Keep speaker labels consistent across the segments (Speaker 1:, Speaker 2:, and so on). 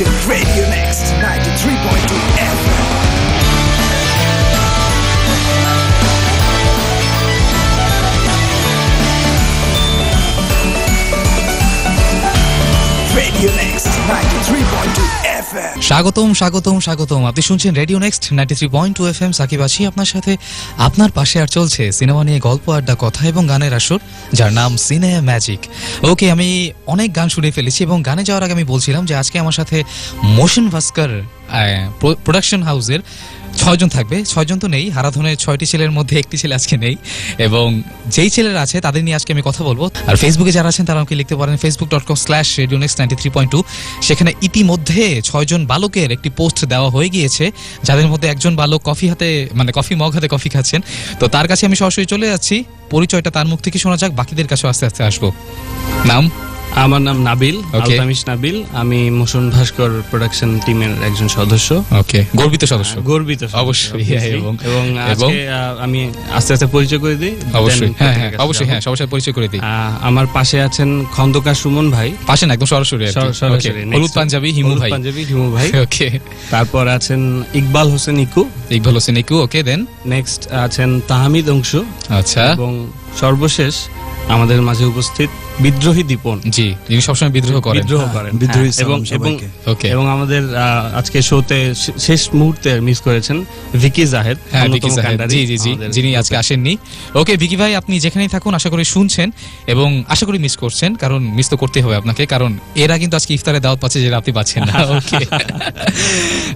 Speaker 1: শুনছেন radio next 93.2 FM। Radio next 93.2 FM।
Speaker 2: স্বাগতম। আপনি শুনছেন রেডিও নেক্সট 93.2 FM। সাকিব আছি আপনার সাথে, আপনার পাশে। আর চলছে সিনেমা নিয়ে গল্প, আড্ডা, কথা এবং গানের আসর, যার নাম সিনে ম্যাজিক। ওকে, আমি অনেক গান শুনে ফেলেছি এবং গানে যাওয়ার আগে আমি বলছিলাম যে আজকে আমার সাথে মোশন ভাস্কর প্রোডাকশন হাউসের 6 জন থাকবে। 6 জন তো নেই, হারাধনের 6টি ছেলের মধ্যে একটি ছেলে আজকে নেই, এবং যেই ছেলেরা আছে তাদের নিয়ে আজকে আমি কথা বলবো। আর ফেসবুকে যারা আছেন তারা আমাকে লিখতে পারেন facebook.com/radionext93.2। সেখানে ইতিমধ্যে 6 জন বালকের একটি পোস্ট দেওয়া হয়ে গিয়েছে, যাদের মধ্যে একজন বালক কফি মগ হাতে কফি খাচ্ছেন। তো তার কাছে আমি সরাসরি চলে যাচ্ছি, পরিচয়টা তার মুখ থেকে শোনা যাক, বাকিদের কাছে আস্তে আস্তে আসবো। নাম?
Speaker 3: আমার নাম নাবিল, আলতামিশ নাবিল। আমি মোশন ভাস্কর প্রোডাকশন টিমের একজন সদস্য।
Speaker 2: ওকে, গর্বিত সদস্য।
Speaker 3: অবশ্যই। এবং আজকে আমি আস্তে আস্তে পরিচয় করে দিই।
Speaker 2: অবশ্যই, হ্যাঁ, সবার সাথে পরিচয় করে দিই।
Speaker 3: আমার পাশে আছেন খন্দকার সুমন ভাই।
Speaker 2: পাশে না, একদম সরাসরি। হলুদ পাঞ্জাবি হিমু ভাই। ওকে।
Speaker 3: তারপর আছেন ইকবাল হোসেন ইকু।
Speaker 2: ওকে, দেন
Speaker 3: নেক্সট আছেন তাহমিদ অংশু।
Speaker 2: আচ্ছা।
Speaker 3: এবং সর্বশেষ আমাদের মাঝে উপস্থিত বিদ্রোহী দীপন।
Speaker 2: জি, যিনি সবসময় বিদ্রোহ করেন।
Speaker 3: এবং আমাদের আজকে শোতে শেষ মুহূর্তে মিস করেছেন ভিকি জাহেদ।
Speaker 2: জি, যিনি আজকে আসেননি। ওকে ভিকি ভাই, আপনি যেখানেই থাকুন আশা করি শুনছেন এবং আশা করি মিস করছেন, কারণ মিস তো করতে হবে আপনাকে, কারণ এরা কিন্তু আজকে ইফতারে দাওয়াত পাচ্ছে যেটা আপনি পাচ্ছেন না। ওকে।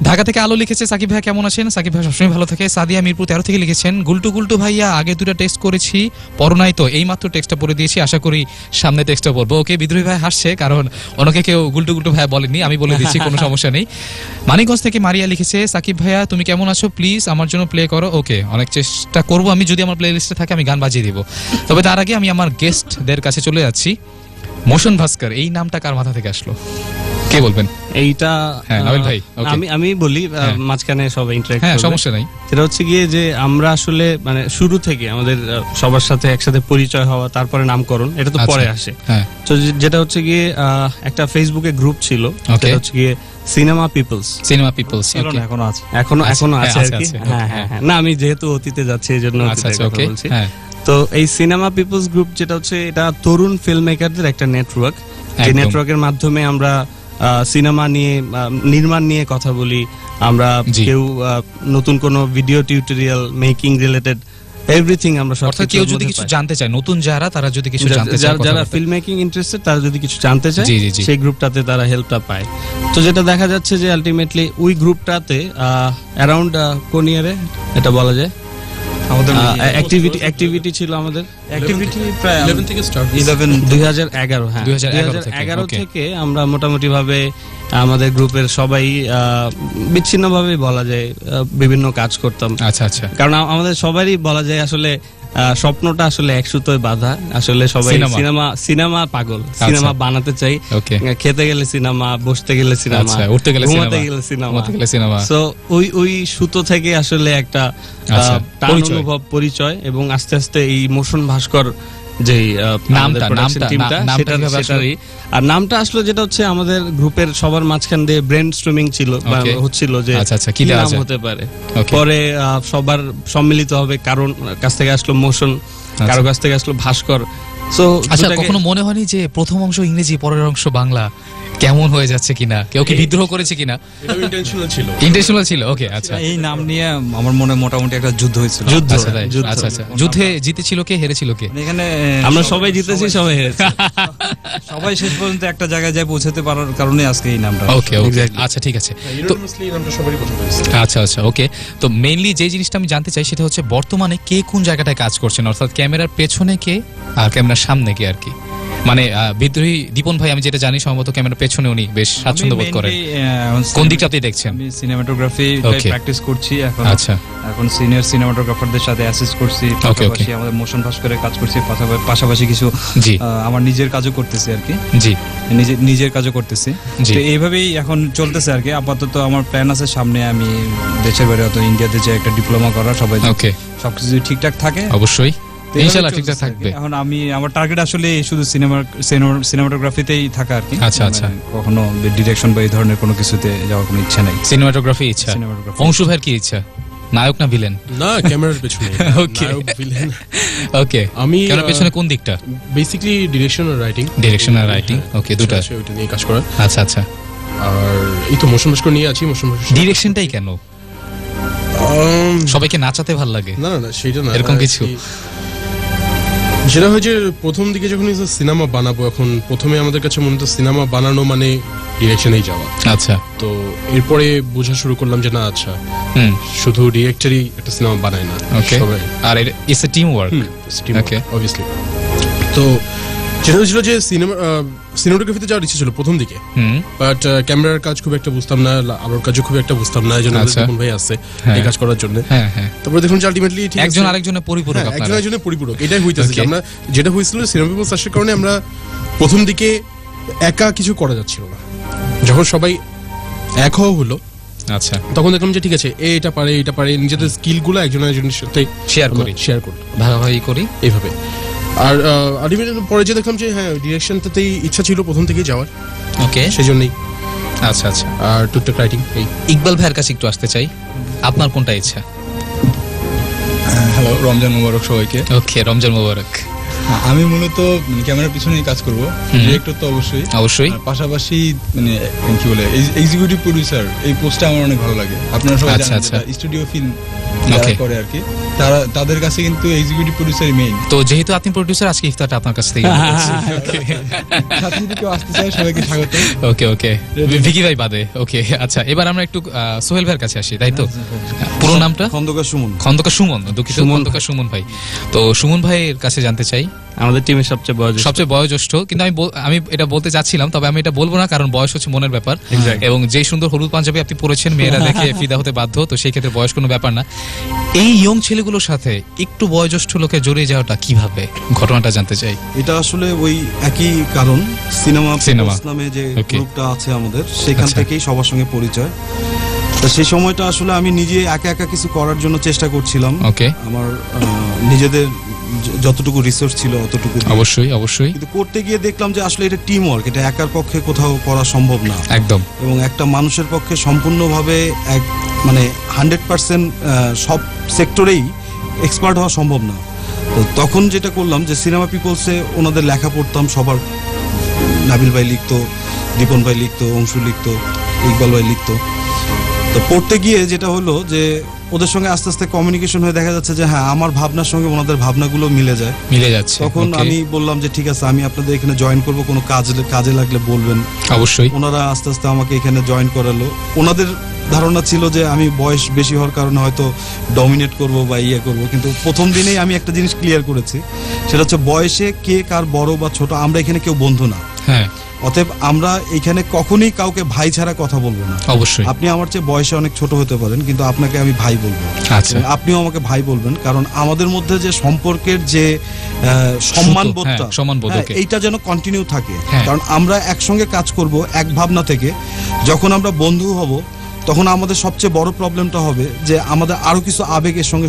Speaker 2: ঢাকা থেকে আলো লিখেছে, সাকিব ভাই কেমন আছেন? সাকিব ভাই সবসময় ভালো থাকে। সাদিয়া মিরপুর 13 থেকে লিখেছেন, গুলটু ভাইয়া আগে 2টা টেক্সট করেছি, পড়ো নাই তো, এই মাত্র টেক্সটটা পড়ে দিয়েছি, আশা করি সামনে টেক্সটটা পড়বো। ওকে, বিদ্রোহী ভাই হাসছে, কারণ ওনাকে কেউ গুলটু ভাইয়া বলেনি, আমি বলে দিচ্ছি, কোনো সমস্যা নেই। মানিকগঞ্জ থেকে মারিয়া লিখেছে, সাকিব ভাইয়া তুমি কেমন আছো, প্লিজ আমার জন্য প্লে করো। ওকে, অনেক চেষ্টা করবো আমি, যদি আমার প্লে লিস্টে থাকে আমি গান বাজিয়ে দিব। তবে তার আগে আমি আমার গেস্টদের কাছে চলে যাচ্ছি। মোশন ভাস্কর, এই নামটা কার মাথা থেকে আসলো, কে বলবেন?
Speaker 3: এইটা
Speaker 2: নাবিল ভাই।
Speaker 3: আমি বলি, মাঝখানে সবাই ইন্টারেক্ট করবে।
Speaker 2: সমস্যা নাই।
Speaker 3: সেটা হচ্ছে গিয়ে যে আমরা আসলে মানে শুরু থেকে আমাদের সবার সাথে একসাথে পরিচয় হওয়া, তারপরে নামকরণ, এটা তো পরে আসে। তো যেটা হচ্ছে গিয়ে একটা ফেসবুকে গ্রুপ ছিল, সেটা হচ্ছে গিয়ে সিনেমা পিপলস। এখনো আছে আর কি। হ্যাঁ, না আমি যেহেতু অতীতে যাচ্ছি এই জন্য বলছি। তো এই সিনেমা পিপলস গ্রুপ যেটা হচ্ছে, এটা তরুণ ফিল্ম মেকারদের একটা নেটওয়ার্ক। যে নেটওয়ার্কের মাধ্যমে আমরা সিনেমা নিয়ে, নির্মাণ নিয়ে কথা বলি। আমরা কেউ নতুন কোনো video tutorial, making related everything আমরা সব।
Speaker 2: অর্থাৎ কেউ যদি কিছু জানতে চায়, নতুন তারা যদি কিছু জানতে চায়,
Speaker 3: যারা ফিল্ম মেকিং ইন্টারেস্টেড, তারা যদি কিছু জানতে চায়, সেই গ্রুপটাতে তারা হেল্পটা পায়। তো যেটা দেখা যাচ্ছে যে আলটিমেটলি ওই গ্রুপটাতে অ্যারাউন্ড কোন ইয়ারে এটা বলা যায়, আমাদের অ্যাক্টিভিটি ছিল, আমাদের অ্যাক্টিভিটি প্রায় 11 থেকে স্টার্ট, 2011। হ্যাঁ, 2011 থেকে আমরা মোটামুটি ভাবে আমাদের গ্রুপের সবাই বিচ্ছিন্নভাবে বলা যায় বিভিন্ন কাজ করতাম।
Speaker 2: আচ্ছা।
Speaker 3: কারণ আমাদের সবারই বলা যায় আসলে স্বপ্নটা আসলে এক সুতোয় বাঁধা। আসলে সবাই সিনেমা পাগল, সিনেমা বানাতে চাই। খেতে গেলে সিনেমা, বসতে গেলে সিনেমা,
Speaker 2: উঠতে গেলে
Speaker 3: সিনেমা। সো ওই সুতো থেকে আসলে একটা অনুভব, পরিচয়, এবং আস্তে আস্তে এই মোশন ভাস্কর যে আর নামটা আসলে যেটা হচ্ছে আমাদের গ্রুপের সবার মাঝখান দিয়ে ব্রেন স্ট্রিমিং ছিল, হচ্ছিল যে কি নাম হতে পারে। পরে সবার সম্মিলিত হবে, কারণ কাছ থেকে আসলো মোশন, কারো কাছ থেকে আসলো ভাস্কর। সো
Speaker 2: কখনো মনে হয়নি যে প্রথম অংশ ইংরেজি, পরের অংশ বাংলা কেমন হয়ে যাচ্ছে কিনা, কেউ কি বিদ্রোহ করেছে কিনা? ইন্টেনশনাল ছিল। ওকে, আচ্ছা।
Speaker 4: এই নাম নিয়ে আমার মনে মোটামুটি একটা যুদ্ধ হয়েছিল।
Speaker 2: আচ্ছা। যুদ্ধে জিতেছিল কে, হেরেছিল কে?
Speaker 3: এখানে আমরা সবাই জিতেছি, সবাই হেরেছি।
Speaker 4: সবাই শেষ পর্যন্ত একটা জায়গায় যায় পৌঁছাতে পারার কারণে আজকে এই নামটা।
Speaker 2: ওকে, আচ্ছা, ঠিক আছে। আচ্ছা, ওকে। তো মেইনলি যে জিনিসটা আমি জানতে চাই সেটা হচ্ছে বর্তমানে কে কোন জায়গাটায় কাজ করছেন, অর্থাৎ ক্যামেরার পেছনে কে আর ক্যামেরার সামনে কে আর কি। মানে বিদ্রোহী দীপন ভাই, আমি যেটা জানি সম্ভবত ক্যামেরার পেছনে উনি বেশ স্বাচ্ছন্দ্য বোধ করেন। কোন দিকটা আপনি দেখছেন?
Speaker 4: আমি সিনেমাটোগ্রাফি প্র্যাকটিস করছি এখন।
Speaker 2: আচ্ছা।
Speaker 4: এখন সিনিয়র সিনেমাটোগ্রাফারদের সাথে অ্যাসিস্ট করছি, পাশাপাশি আমাদের মোশন ভাস্করের কাজ করছি, পাশাপাশি কিছু আমার নিজের কাজও করতেছি আর কি। নিজের কাজও করতেছি। তো এইভাবেই এখন চলতেছে আর কি। আপাতত আমার প্ল্যান আছে সামনে আমি দেশের বাইরে, ইন্ডিয়াতে যে একটা ডিপ্লোমা করা, সবাই সবকিছু ঠিকঠাক থাকে
Speaker 2: অবশ্যই ইনশাআল্লাহ ঠিকঠাক থাকবে।
Speaker 4: এখন আমার টার্গেট আসলে শুধু সিনেমাটোগ্রাফিতেই থাকা আর কি।
Speaker 2: আচ্ছা আচ্ছা,
Speaker 4: কখনো ডিরেকশন বা এই ধরনের কোনো কিছুতে যাওয়ার কোনো ইচ্ছা নাই।
Speaker 2: সিনেমাটোগ্রাফি ইচ্ছা। অংশু ভাইয়ের কি ইচ্ছা, নায়ক না ভিলেন?
Speaker 5: না, ক্যামেরার পেছনে।
Speaker 2: ওকে
Speaker 5: ভিলেন।
Speaker 2: ওকে,
Speaker 5: আমি
Speaker 2: ক্যামেরার পেছনে কোন দিকটা?
Speaker 5: বেসিক্যালি ডিরেকশন আর রাইটিং।
Speaker 2: ডিরেকশন আর রাইটিং, ওকে, দুটো
Speaker 5: ওটা নিয়ে কাজ করা।
Speaker 2: আচ্ছা আচ্ছা।
Speaker 5: আর এই তো মোশন ভাস্কর নিয়ে আছি। মোশন ভাস্কর
Speaker 2: ডিরেকশনটাই কেন? সবাইকে নাচাতে ভাল লাগে?
Speaker 5: না না, সেটা না,
Speaker 2: এরকম কিছু।
Speaker 5: যেটা হয়েছে প্রথম দিকে যখন সিনেমা বানাবো, এখন প্রথমে আমাদের কাছে মনে হতো সিনেমা বানানো মানে ডিরেকশনেই যাওয়া।
Speaker 2: আচ্ছা।
Speaker 5: তো এরপরে বোঝা শুরু করলাম যে না, আচ্ছা শুধু ডিরেক্টরই একটা সিনেমা বানায় না,
Speaker 2: সবাই। আর it's a team work.
Speaker 5: Okay, obviously. তো যেটা হয়েছিল যে সিনেমাটোগ্রাফিতে যাওয়ার ইচ্ছে ছিল প্রথম দিকে, বাট ক্যামেরার কাজ খুব একটা বুঝতাম না, আলোর কাজও খুব একটা বুঝতাম না, এই জন্য দীপন ভাই আসছে এই কাজ করার জন্য। তারপরে দেখুন যে আলটিমেটলি
Speaker 2: একজন আরেকজনের পরিপূরক,
Speaker 5: একজন আরেকজনের পরিপূরক, এটাই হইতেছে। আমরা যেটা হয়েছিল সিনেমা পিপলস আসার কারণে আমরা প্রথম দিকে একা কিছু করা যাচ্ছিল না। যখন সবাই এক হওয়া হলো,
Speaker 2: আচ্ছা,
Speaker 5: তখন দেখলাম যে ঠিক আছে, এটা পারে, নিজেদের স্কিলগুলো একজন আরেকজনের সাথে শেয়ার করি,
Speaker 2: ভাগাভাগি করি,
Speaker 5: এইভাবে। আর আলটিমেটলি পরে যে দেখলাম যে হ্যাঁ, ডিরেকশনটাতেই ইচ্ছা ছিল প্রথম থেকেই যাওয়ার।
Speaker 2: ওকে,
Speaker 5: সেই জন্যই।
Speaker 2: আচ্ছা আচ্ছা।
Speaker 5: আর টুকটাক রাইটিং।
Speaker 2: ইকবাল ভাইয়ের কাছে একটু আসতে চাই, আপনার কোনটা ইচ্ছা?
Speaker 6: হ্যালো, রমজান মোবারক সবাইকে।
Speaker 2: ওকে, রমজান মোবারক।
Speaker 6: আমি মূলত ক্যামেরার পিছনেই কাজ করব, ডিরেক্টর তো অবশ্যই, পাশাপাশি মানে কি বলে এক্সিকিউটিভ প্রোডিউসার, এই পোস্টটা আমার অনেক ভালো লাগে। আপনারা সবাই জানেন স্টুডিও ফিল্ম যারা করে আর কি, তাদের কাছে কিন্তু এক্সিকিউটিভ প্রোডিউসারই মেইন।
Speaker 2: তো যেহেতু আপনি প্রোডিউসার, আজকে ইফতারটা আপনার কাছ থেকে
Speaker 6: সাথে যদি কেউ আসতে চায় সবাইকে স্বাগত।
Speaker 2: ওকে ওকে, ভিকি ভাই বাদে। ওকে, আচ্ছা, এবার আমরা একটু সোহেল ভাইয়ের কাছে আসি, তাই তো? পুরো নামটা?
Speaker 4: খন্দকার সুমন।
Speaker 2: দুঃখিত, খন্দকার সুমন ভাই। তো সুমন ভাইয়ের কাছে জানতে চাই,
Speaker 3: আমাদের টিমের সবচেয়ে
Speaker 2: বয়োজ্যেষ্ঠ, কিন্তু আমি এটা বলতে চাচ্ছিলাম, তবে আমি এটা বলবো না, কারণ বয়স হচ্ছে মনের ব্যাপার। এবং যে সুন্দর হলুদ পাঞ্জাবি আপনি পরেছেন, মেয়েরা দেখে ফিদা হতে বাধ্য, তো সেই ক্ষেত্রে বয়স কোনো ব্যাপার না। এই ইয়ং ছেলেগুলোর সাথে একটু বয়োজ্যেষ্ঠ লোকে জড়িয়ে যাওয়াটা কিভাবে, ঘটনাটা জানতে চাই।
Speaker 7: এটা আসলে ওই একই কারণ, সিনেমা নামে যে গ্রুপটা আছে আমাদের, সেখান থেকেই সবার সঙ্গে পরিচয়। তো সেই সময়টা আসলে আমি নিজে একা একা কিছু করার জন্য চেষ্টা করছিলাম। আমার নিজেদের যতটুকু রিসোর্স ছিল অতটুকু,
Speaker 2: অবশ্যই
Speaker 7: কিন্তু করতে গিয়ে দেখলাম যে আসলে এটা টিম ওয়ার্ক, এটা একার পক্ষে কোথাও করা সম্ভব না
Speaker 2: একদম।
Speaker 7: এবং একটা মানুষের পক্ষে সম্পূর্ণভাবে মানে 100% সব সেক্টরেই এক্সপার্ট হওয়া সম্ভব না। তো তখন যেটা করলাম যে সিনেমা পিপলসে ওনাদের লেখা পড়তাম, সবার নাবিল ভাই লিখতো, দীপন ভাই লিখতো, অংশু লিখতো, ইকবাল ভাই লিখতো। তো পড়তে গিয়ে যেটা হলো যে ওদের সঙ্গে আস্তে আস্তে কমিউনিকেশন হয়ে দেখা যাচ্ছে যে হ্যাঁ, আমার ভাবনার সঙ্গে ওনাদের ভাবনাগুলো মিলে যাচ্ছে। তখন আমি বললাম যে ঠিক আছে, আমি আপনাদের এখানে জয়েন করব, কোনো কাজে লাগলে বলবেন।
Speaker 2: অবশ্যই
Speaker 7: ওনারা আস্তে আস্তে আমাকে এখানে জয়েন করালো। ওনাদের ধারণা ছিল যে আমি বয়স বেশি হওয়ার কারণে হয়তো ডমিনেট করব বা করব, কিন্তু প্রথম দিনেই আমি একটা জিনিস ক্লিয়ার করেছি, সেটা হচ্ছে বয়সে কে কার বড় বা ছোট, আমরা এখানে কেউ বন্ধু না।
Speaker 2: হ্যাঁ,
Speaker 7: অতএব আমরা এখানে কখনোই কাউকে ভাই ছাড়া কথা বলবো না।
Speaker 2: অবশ্যই
Speaker 7: আপনি আমার চেয়ে বয়সে অনেক ছোট হতে পারেন, কিন্তু আপনাকে আমি ভাই বলবো।
Speaker 2: আচ্ছা,
Speaker 7: আপনিও আমাকে ভাই বলবেন, কারণ আমাদের মধ্যে যে সম্পর্কের যে সম্মানবোধটা, এইটা যেন কন্টিনিউ থাকে। কারণ আমরা একসঙ্গে কাজ করব এক ভাবনা থেকে, যখন আমরা বন্ধু হব তখন আমাদের সবচেয়ে বড় প্রবলেমটা হবে যে আমাদের আরো কিছু আবেগের সঙ্গে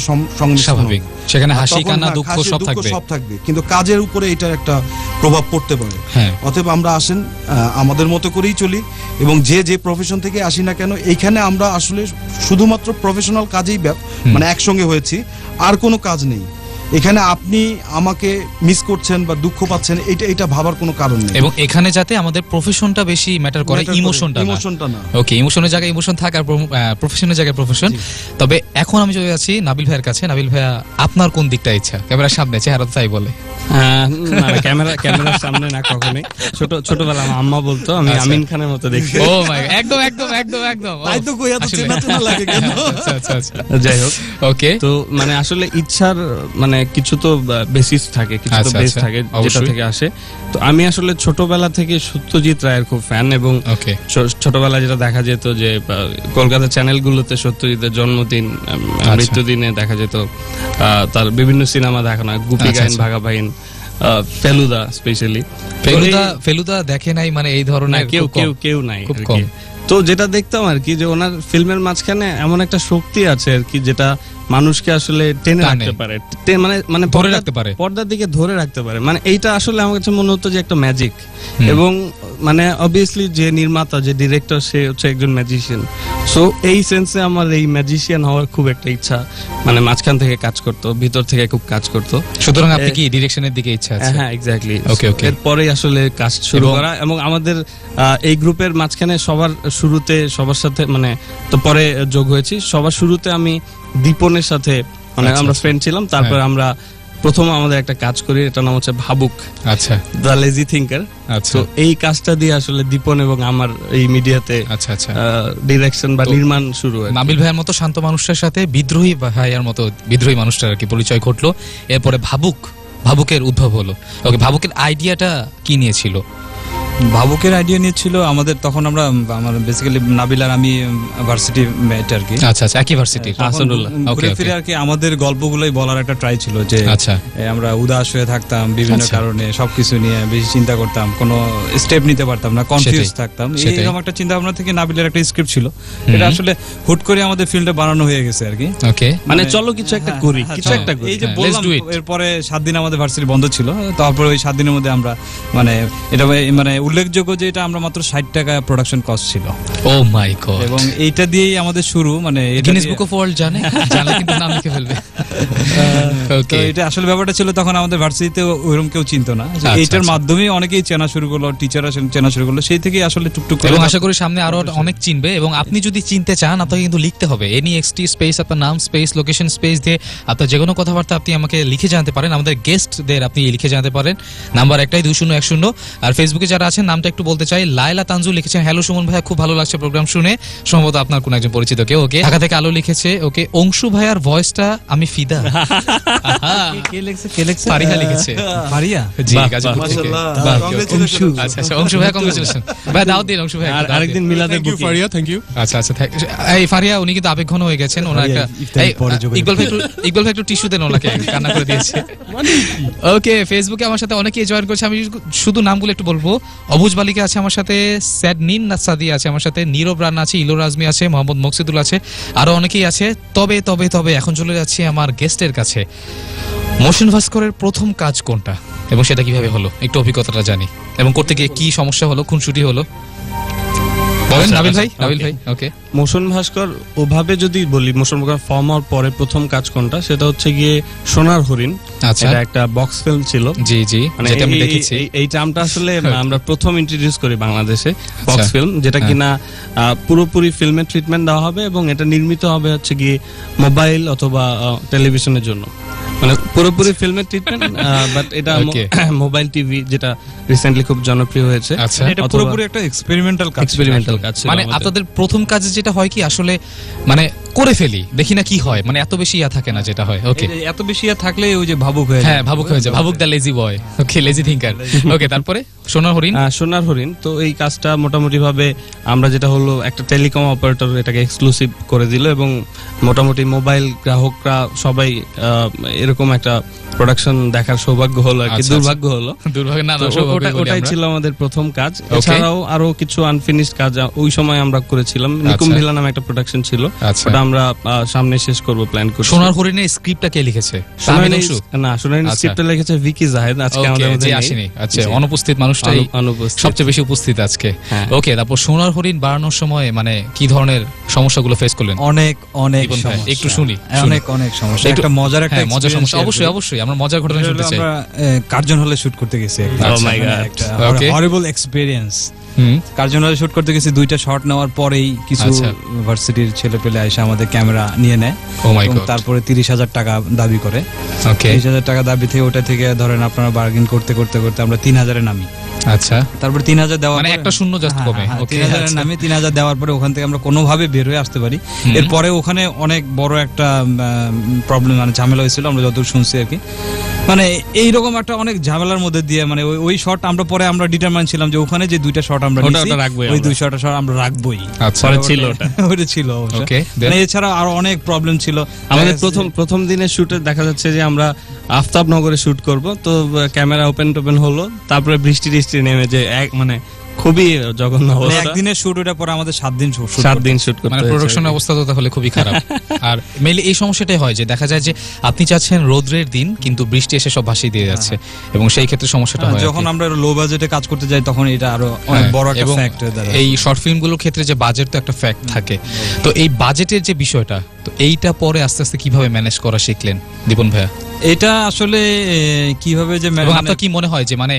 Speaker 2: স্বাভাবিক, সেখানে হাসি কান্না দুঃখ সব
Speaker 7: থাকবে, কিন্তু কাজের উপরে এটার একটা প্রভাব পড়তে পারে। অতএব আমরা আসেন আমাদের মতো করেই চলি, এবং যে প্রফেশন থেকে আসি না কেন, এইখানে আমরা আসলে শুধুমাত্র প্রফেশনাল কাজেই মানে একসঙ্গে হয়েছি, আর কোনো কাজ নেই এখানে। আপনি আমাকে মিস করছেন বা দুঃখ পাচ্ছেন, এটা ভাবার কোনো কারণ নেই।
Speaker 2: এবং এখানে যাতে আমাদের প্রফেশনটা বেশি ম্যাটার করে, ইমোশনটা না। ওকে, ইমোশনের জায়গায় ইমোশন থাক, আর প্রফেশনের জায়গায় প্রফেশন। তবে এখন আমি চলে যাচ্ছি নাবিল ভাইয়ের কাছে। নাবিল ভাইয়া, আপনার কোন দিকটা ইচ্ছা? ক্যামেরার সামনে, চেহারা তাই বলে।
Speaker 3: ক্যামেরার সামনে না, কখনোই। ছোটবেলা আমার আম্মা বলতো আমি আমিন খানের মতো দেখি।
Speaker 2: ও মাই গড, একদম একদম একদম একদম।
Speaker 7: তাই তো কই, এত চেনা লাগে কেন?
Speaker 2: আচ্ছা আচ্ছা,
Speaker 3: যাই হোক।
Speaker 2: ওকে,
Speaker 3: তো মানে আসলে ইচ্ছার মানে কিছু তো বেসিস থাকে, কিছু তো বেস থাকে যেটা থেকে আসে। তো আমি আসলে ছোটবেলা থেকে সত্যজিৎ রায়ের খুব ফ্যান, এবং ছোটবেলায় যেটা দেখা যেত যে কলকাতা চ্যানেলগুলোতে সত্যজিতের জন্মদিন, মৃত্যুদিনে দেখা যেত তার বিভিন্ন সিনেমা দেখানো, গুপি গাইন, ভাগা ভাইন, ফেলুদা। স্পেশালি
Speaker 2: ফেলুদা দেখে নাই মানে এই ধরনের
Speaker 3: কেউ নাই। তো যেটা দেখতাম আর কি, যে ওনার ফিল্মের মাঝখানে এমন একটা শক্তি আছে আর কি, যেটা মানুষকে আসলে টেনে রাখতে পারে, মানে
Speaker 2: ধরে রাখতে পারে,
Speaker 3: পর্দার দিকে ধরে রাখতে পারে। মানে এইটা আসলে আমার কাছে মনে হতো যে একটা ম্যাজিক। এবং মানে অবভিয়াসলি যে নির্মাতা, যে ডিরেক্টর, সে হচ্ছে একজন ম্যাজিশিয়ান। সো এই সেন্সে আমার এই ম্যাজিশিয়ান হওয়ার খুব একটা ইচ্ছা, মানে মাঝখান থেকে কাজ করতো, ভিতর থেকে খুব কাজ করতো।
Speaker 2: সুতরাং আপনি কি ডিরেকশনের দিকে ইচ্ছা আছে?
Speaker 3: হ্যাঁ, এক্স্যাক্টলি।
Speaker 2: ওকে ওকে।
Speaker 3: এরপরেই আসলে কাজ শুরু করা। এবং আমাদের এই গ্রুপের মাঝখানে সবার শুরুতে সবার সাথে মানে তো পরে যোগ হয়েছি। সবার শুরুতে আমি দীপনের সাথে মানে আমরা ফ্রেন্ড ছিলাম। তারপর আমরা প্রথম আমাদের একটা কাজ করি, এটা নাম হচ্ছে ভাবুক,
Speaker 2: আচ্ছা,
Speaker 3: দ্য লেজি থিঙ্কার। তো এই কাজটা দিয়ে আসলে দীপন এবং আমার এই মিডিয়াতে
Speaker 2: আচ্ছা আচ্ছা
Speaker 3: ডিরেকশন বা নির্মাণ শুরু হয়।
Speaker 2: নাবিল ভাইয়ের মতো শান্ত মানুষটার সাথে বিদ্রোহী ভাইয়ার মতো বিদ্রোহী মানুষটার আর কি পরিচয় ঘটলো। এরপরে ভাবুকের উদ্ভব হলো। ওকে, ভাবুকের আইডিয়াটা কি নিয়েছিল?
Speaker 4: ভাবুকের আইডিয়া নিয়েছিল আমাদের, তখন আমরা বেসিক্যালি নাবিল আর আমি ভার্সিটি মেট আর কি।
Speaker 2: আচ্ছা আচ্ছা, একই ভার্সিটি।
Speaker 4: ঘুরে ফিরে আর কি আমাদের গল্পগুলোই বলার একটা ট্রাই ছিল যে আচ্ছা আমরা উদাস হয়ে থাকতাম বিভিন্ন কারণে, সবকিছু নিয়ে বেশি চিন্তা করতাম, কোনো স্টেপ নিতে পারতাম না, কনফিউজ থাকতাম। এইরকম একটা চিন্তা ভাবনা থেকে নাবিলের একটা স্ক্রিপ্ট ছিল, এটা আসলে হুট করে আমাদের ফিল্ডে বানানো হয়ে গেছে আর কি।
Speaker 2: ওকে,
Speaker 3: মানে চলো কিছু একটা করি, কিছু একটা করি।
Speaker 4: এই যে বললাম, এরপরে 7 দিন আমাদের ভার্সিটি বন্ধ ছিল। তারপরে ওই 7 দিনের মধ্যে আমরা মানে এটা মানে উল্লেখযোগ্য যে এটা আমরা মাত্র 60 টাকা প্রোডাকশন কস্ট ছিল।
Speaker 2: ও মাই গড।
Speaker 4: এবং এইটা দিয়েই আমাদের শুরু, মানে
Speaker 2: গিনেস বুক অফ ওয়ার্ল্ড জানলে কিন্তু নাম লিখে ফেলবে।
Speaker 4: ওকে, এটা আসলে ব্যাপারটা ছিল তখন আমাদের ভার্সিটিতে ওইরকম কেউ চিনতো না। এইটার মাধ্যমেই অনেকেই চেনা শুরু করলো, টিচাররা চেনা শুরু করলো, সেই থেকেই আসলে টুকটুক করে।
Speaker 2: এবং আশা করি সামনে আরো অনেক চিনবে। এবং আপনি যদি চিনতে চান আপনাকে কিন্তু লিখতে হবে NEXT স্পেস আপনার নাম স্পেস লোকেশন স্পেস দিয়ে আপনার যে কোনো কথাবার্তা আপনি আমাকে লিখে জানাতে পারেন। আমাদের গেস্টদের আপনি লিখে জানাতে পারেন। নাম্বার একটাই 2010। আর ফেসবুকে যারা আছেন নামটা একটু বলতে চাই। লায়লা তানজু লিখেছেন, হ্যালো সুমন ভাইয়া, খুব ভালো লাগছে প্রোগ্রাম শুনে, সম্ভবত আপনার কোন একজন পরিচিত কেউ। ওকে, ঢাকা থেকে আলো লিখেছে। ওকে, অংশু ভাইয়ার ভয়েসটা আমি ফিদা।
Speaker 4: কে লিখছে?
Speaker 2: ফারিয়া লিখেছে।
Speaker 4: ফারিয়া,
Speaker 2: জি, গাজীপুর থেকে। অংশু, আচ্ছা আচ্ছা, অংশু ভাইয়া কংগ্রেচুলেশন ভাই, দাও দিন অংশু ভাই।
Speaker 3: আর আরেকদিন মিলাদের বুকিং।
Speaker 5: Faria, thank you.
Speaker 2: আচ্ছা আচ্ছা, এই ফারিয়া উনি কিন্তু আবেগঘন হয়ে গেছেন। ওনার একটা ইকবাল ভাই একটু টিস্যু দেন ওনাকে, কান্না করে দিয়েছে। ওকে, ফেসবুকে আমার সাথে অনেকেই জয়েন করছে, আমি শুধু নামগুলো একটু বলবো। অবুজ বালিকা আছে আমার সাথে, স্যাডনিন নাসাদি আছে আমার সাথে, নীরব রান্না আছে, ইলোর আজমি আছে, মোহাম্মদ মকসিদুল আছে, আরো অনেকেই আছে। তবে তবে তবে এখন চলে যাচ্ছি আমার গেস্টের কাছে। মোশন ভাস্করের প্রথম কাজ কোনটা এবং সেটা কিভাবে হলো, একটু অভিজ্ঞতাটা জানি, এবং করতে গিয়ে কি সমস্যা হলো, খুনসুটি হলো, বলেন নাবিল ভাই। ওকে,
Speaker 3: মোশন ভাস্কর ওভাবে যদি বলি, মোশন ভাস্কর ফর্ম হওয়ার পরে প্রথম কাজ কোনটা, সেটা হচ্ছে গিয়ে সোনার হরিণ।
Speaker 2: আচ্ছা,
Speaker 3: এটা একটা বক্স ফিল্ম ছিল।
Speaker 2: জি জি, যেটা আমি দেখেছি।
Speaker 3: এই টার্মটা আসলে আমরা প্রথম ইন্ট্রোডিউস করি বাংলাদেশে, বক্স ফিল্ম, যেটা কিনা পুরোপুরি ফিল্মের ট্রিটমেন্ট দেওয়া হবে এবং এটা নির্মিত হবে হচ্ছে গিয়ে মোবাইল অথবা টেলিভিশনের জন্য, মানে পুরোপুরি ফিল্মের ট্রিটমেন্ট, বাট এটা মোবাইল টিভি, যেটা রিসেন্টলি খুব জনপ্রিয় হয়েছে।
Speaker 2: আচ্ছা,
Speaker 4: এটা পুরোপুরি একটা এক্সপেরিমেন্টাল কাজ।
Speaker 2: মানে আপনাদের প্রথম কাজে যেটা হয় কি আসলে মানে করে ফেলি, দেখি না কি হয়, মানে এত বেশি থাকে না যেটা হয়। ওকে,
Speaker 4: এত বেশি থাকলে ওই যে ভাবুক হয়ে যায়।
Speaker 2: হ্যাঁ, ভাবুক হয়ে যায়, ভাবুক দা লেজি বয়। ওকে, লেজি থিঙ্কার। ওকে, তারপরে সোনার হরিণ। তো এই কাজটা মোটামুটি ভাবে আমরা যেটা হলো একটা টেলিকম অপারেটর এটাকে এক্সক্লুসিভ করে দিল এবং মোটামুটি মোবাইল গ্রাহকরা সবাই এরকম একটা প্রোডাকশন দেখার সৌভাগ্য হলো আর কি। দুর্ভাগ্য না, ওটাই ছিল আমাদের প্রথম কাজ। এছাড়াও আরো কিছু আনফিনিশড কাজ ওই সময় আমরা করেছিলাম। নিকুম ভিলা নামে একটা প্রোডাকশন ছিল, ওটা আমরা সামনে শেষ করব প্ল্যান করছি। সোনার হরিণের স্ক্রিপ্টটা কে লিখেছে?
Speaker 3: সোনার হরিণের স্ক্রিপ্টটা লিখেছে ভিকি জাহেদ। আজকে আমাদের মধ্যে
Speaker 2: আসেনি। আচ্ছা, অনুপস্থিত মানুষটাই সবচেয়ে বেশি উপস্থিত আজকে। ওকে, তারপর সোনার হরিণ বানানোর সময় মানে কি ধরনের সমস্যাগুলো ফেস করলেন?
Speaker 4: অনেক সমস্যা,
Speaker 2: একটু শুনি।
Speaker 4: অনেক সমস্যা, একটা মজার
Speaker 2: সমস্যা। অবশ্যই আমরা মজার ঘটনা শুনতে চাই।
Speaker 4: আমরা কার্জন হলে শুট করতে গেছি, একটা হরিবল এক্সপেরিয়েন্স। কার্জন হলে শুট করতে গেছি, 2টা শট নেওয়ার পরেই কিছু ভার্সিটির ছেলে পেলে এসে আমাদের ক্যামেরা নিয়ে নেয় এবং তারপরে 30,000 টাকা দাবি করে। 30,000 টাকা দাবি থেকে ওটা থেকে ধরেন আপনারা বার্গেন করতে করতে করতে আমরা 3,000-এ নামি।
Speaker 2: আচ্ছা,
Speaker 4: তারপর 3,000 দেওয়ার
Speaker 2: মানে একটা শূন্য জাস্ট কমে।
Speaker 4: 3,000-এ নামি, 3,000 দেওয়ার পরে ওখান থেকে আমরা কোনোভাবে বের হয়ে আসতে পারি। এরপরে ওখানে অনেক বড় একটা প্রবলেম, মানে ঝামেলা হয়েছিল আমরা যতদূর শুনছি আর কি। মানে এইরকম একটা অনেক ঝামেলার মধ্যে দিয়ে মানে ওই শট আমরা পরে আমরা ডিটারমাইন ছিলাম যে ওখানে যে 2টা শট আমরা নিয়েছি ওই 2টা শট আমরা রাখবোই।
Speaker 2: আচ্ছা, ছিল
Speaker 4: ওটা ছিল। ওকে, মানে এছাড়া আরো অনেক প্রবলেম ছিল
Speaker 3: আমাদের। প্রথম দিনের শুটে দেখা যাচ্ছে যে আমরা আফতাবনগরে শুট করব, তো ক্যামেরা ওপেন হলো, তারপরে বৃষ্টি নেমে যে মানে খুবই জঘন্য অবস্থা।
Speaker 4: একদিনের শুট, ওটা পরে আমাদের 7 দিন শুট
Speaker 3: করতে,
Speaker 2: মানে প্রোডাকশনের অবস্থা তো তাহলে খুবই খারাপ। আর মেইনলি এই সমস্যাটাই হয় যে দেখা যায় যে আপনি চাচ্ছেন রোদ্রের দিন কিন্তু বৃষ্টি এসে সব ভাসিয়ে দিয়ে যাচ্ছে, এবং সেই ক্ষেত্রে সমস্যাটা হয়
Speaker 4: যখন আমরা লো বাজেটে কাজ করতে যাই তখন এটা আরো অনেক বড় একটা ফ্যাক্টর দাঁড়ায়।
Speaker 2: এই শর্ট ফিল্মগুলোর ক্ষেত্রে যে বাজেট তো একটা ফ্যাক্ট থাকে, তো এই বাজেটের যে বিষয়টা, তো এইটা পরে আস্তে আস্তে কিভাবে ম্যানেজ করা শিখলেন দীপন ভাইয়া?
Speaker 4: এটা আসলে কিভাবে যে
Speaker 2: আপনার কি মনে হয় যে মানে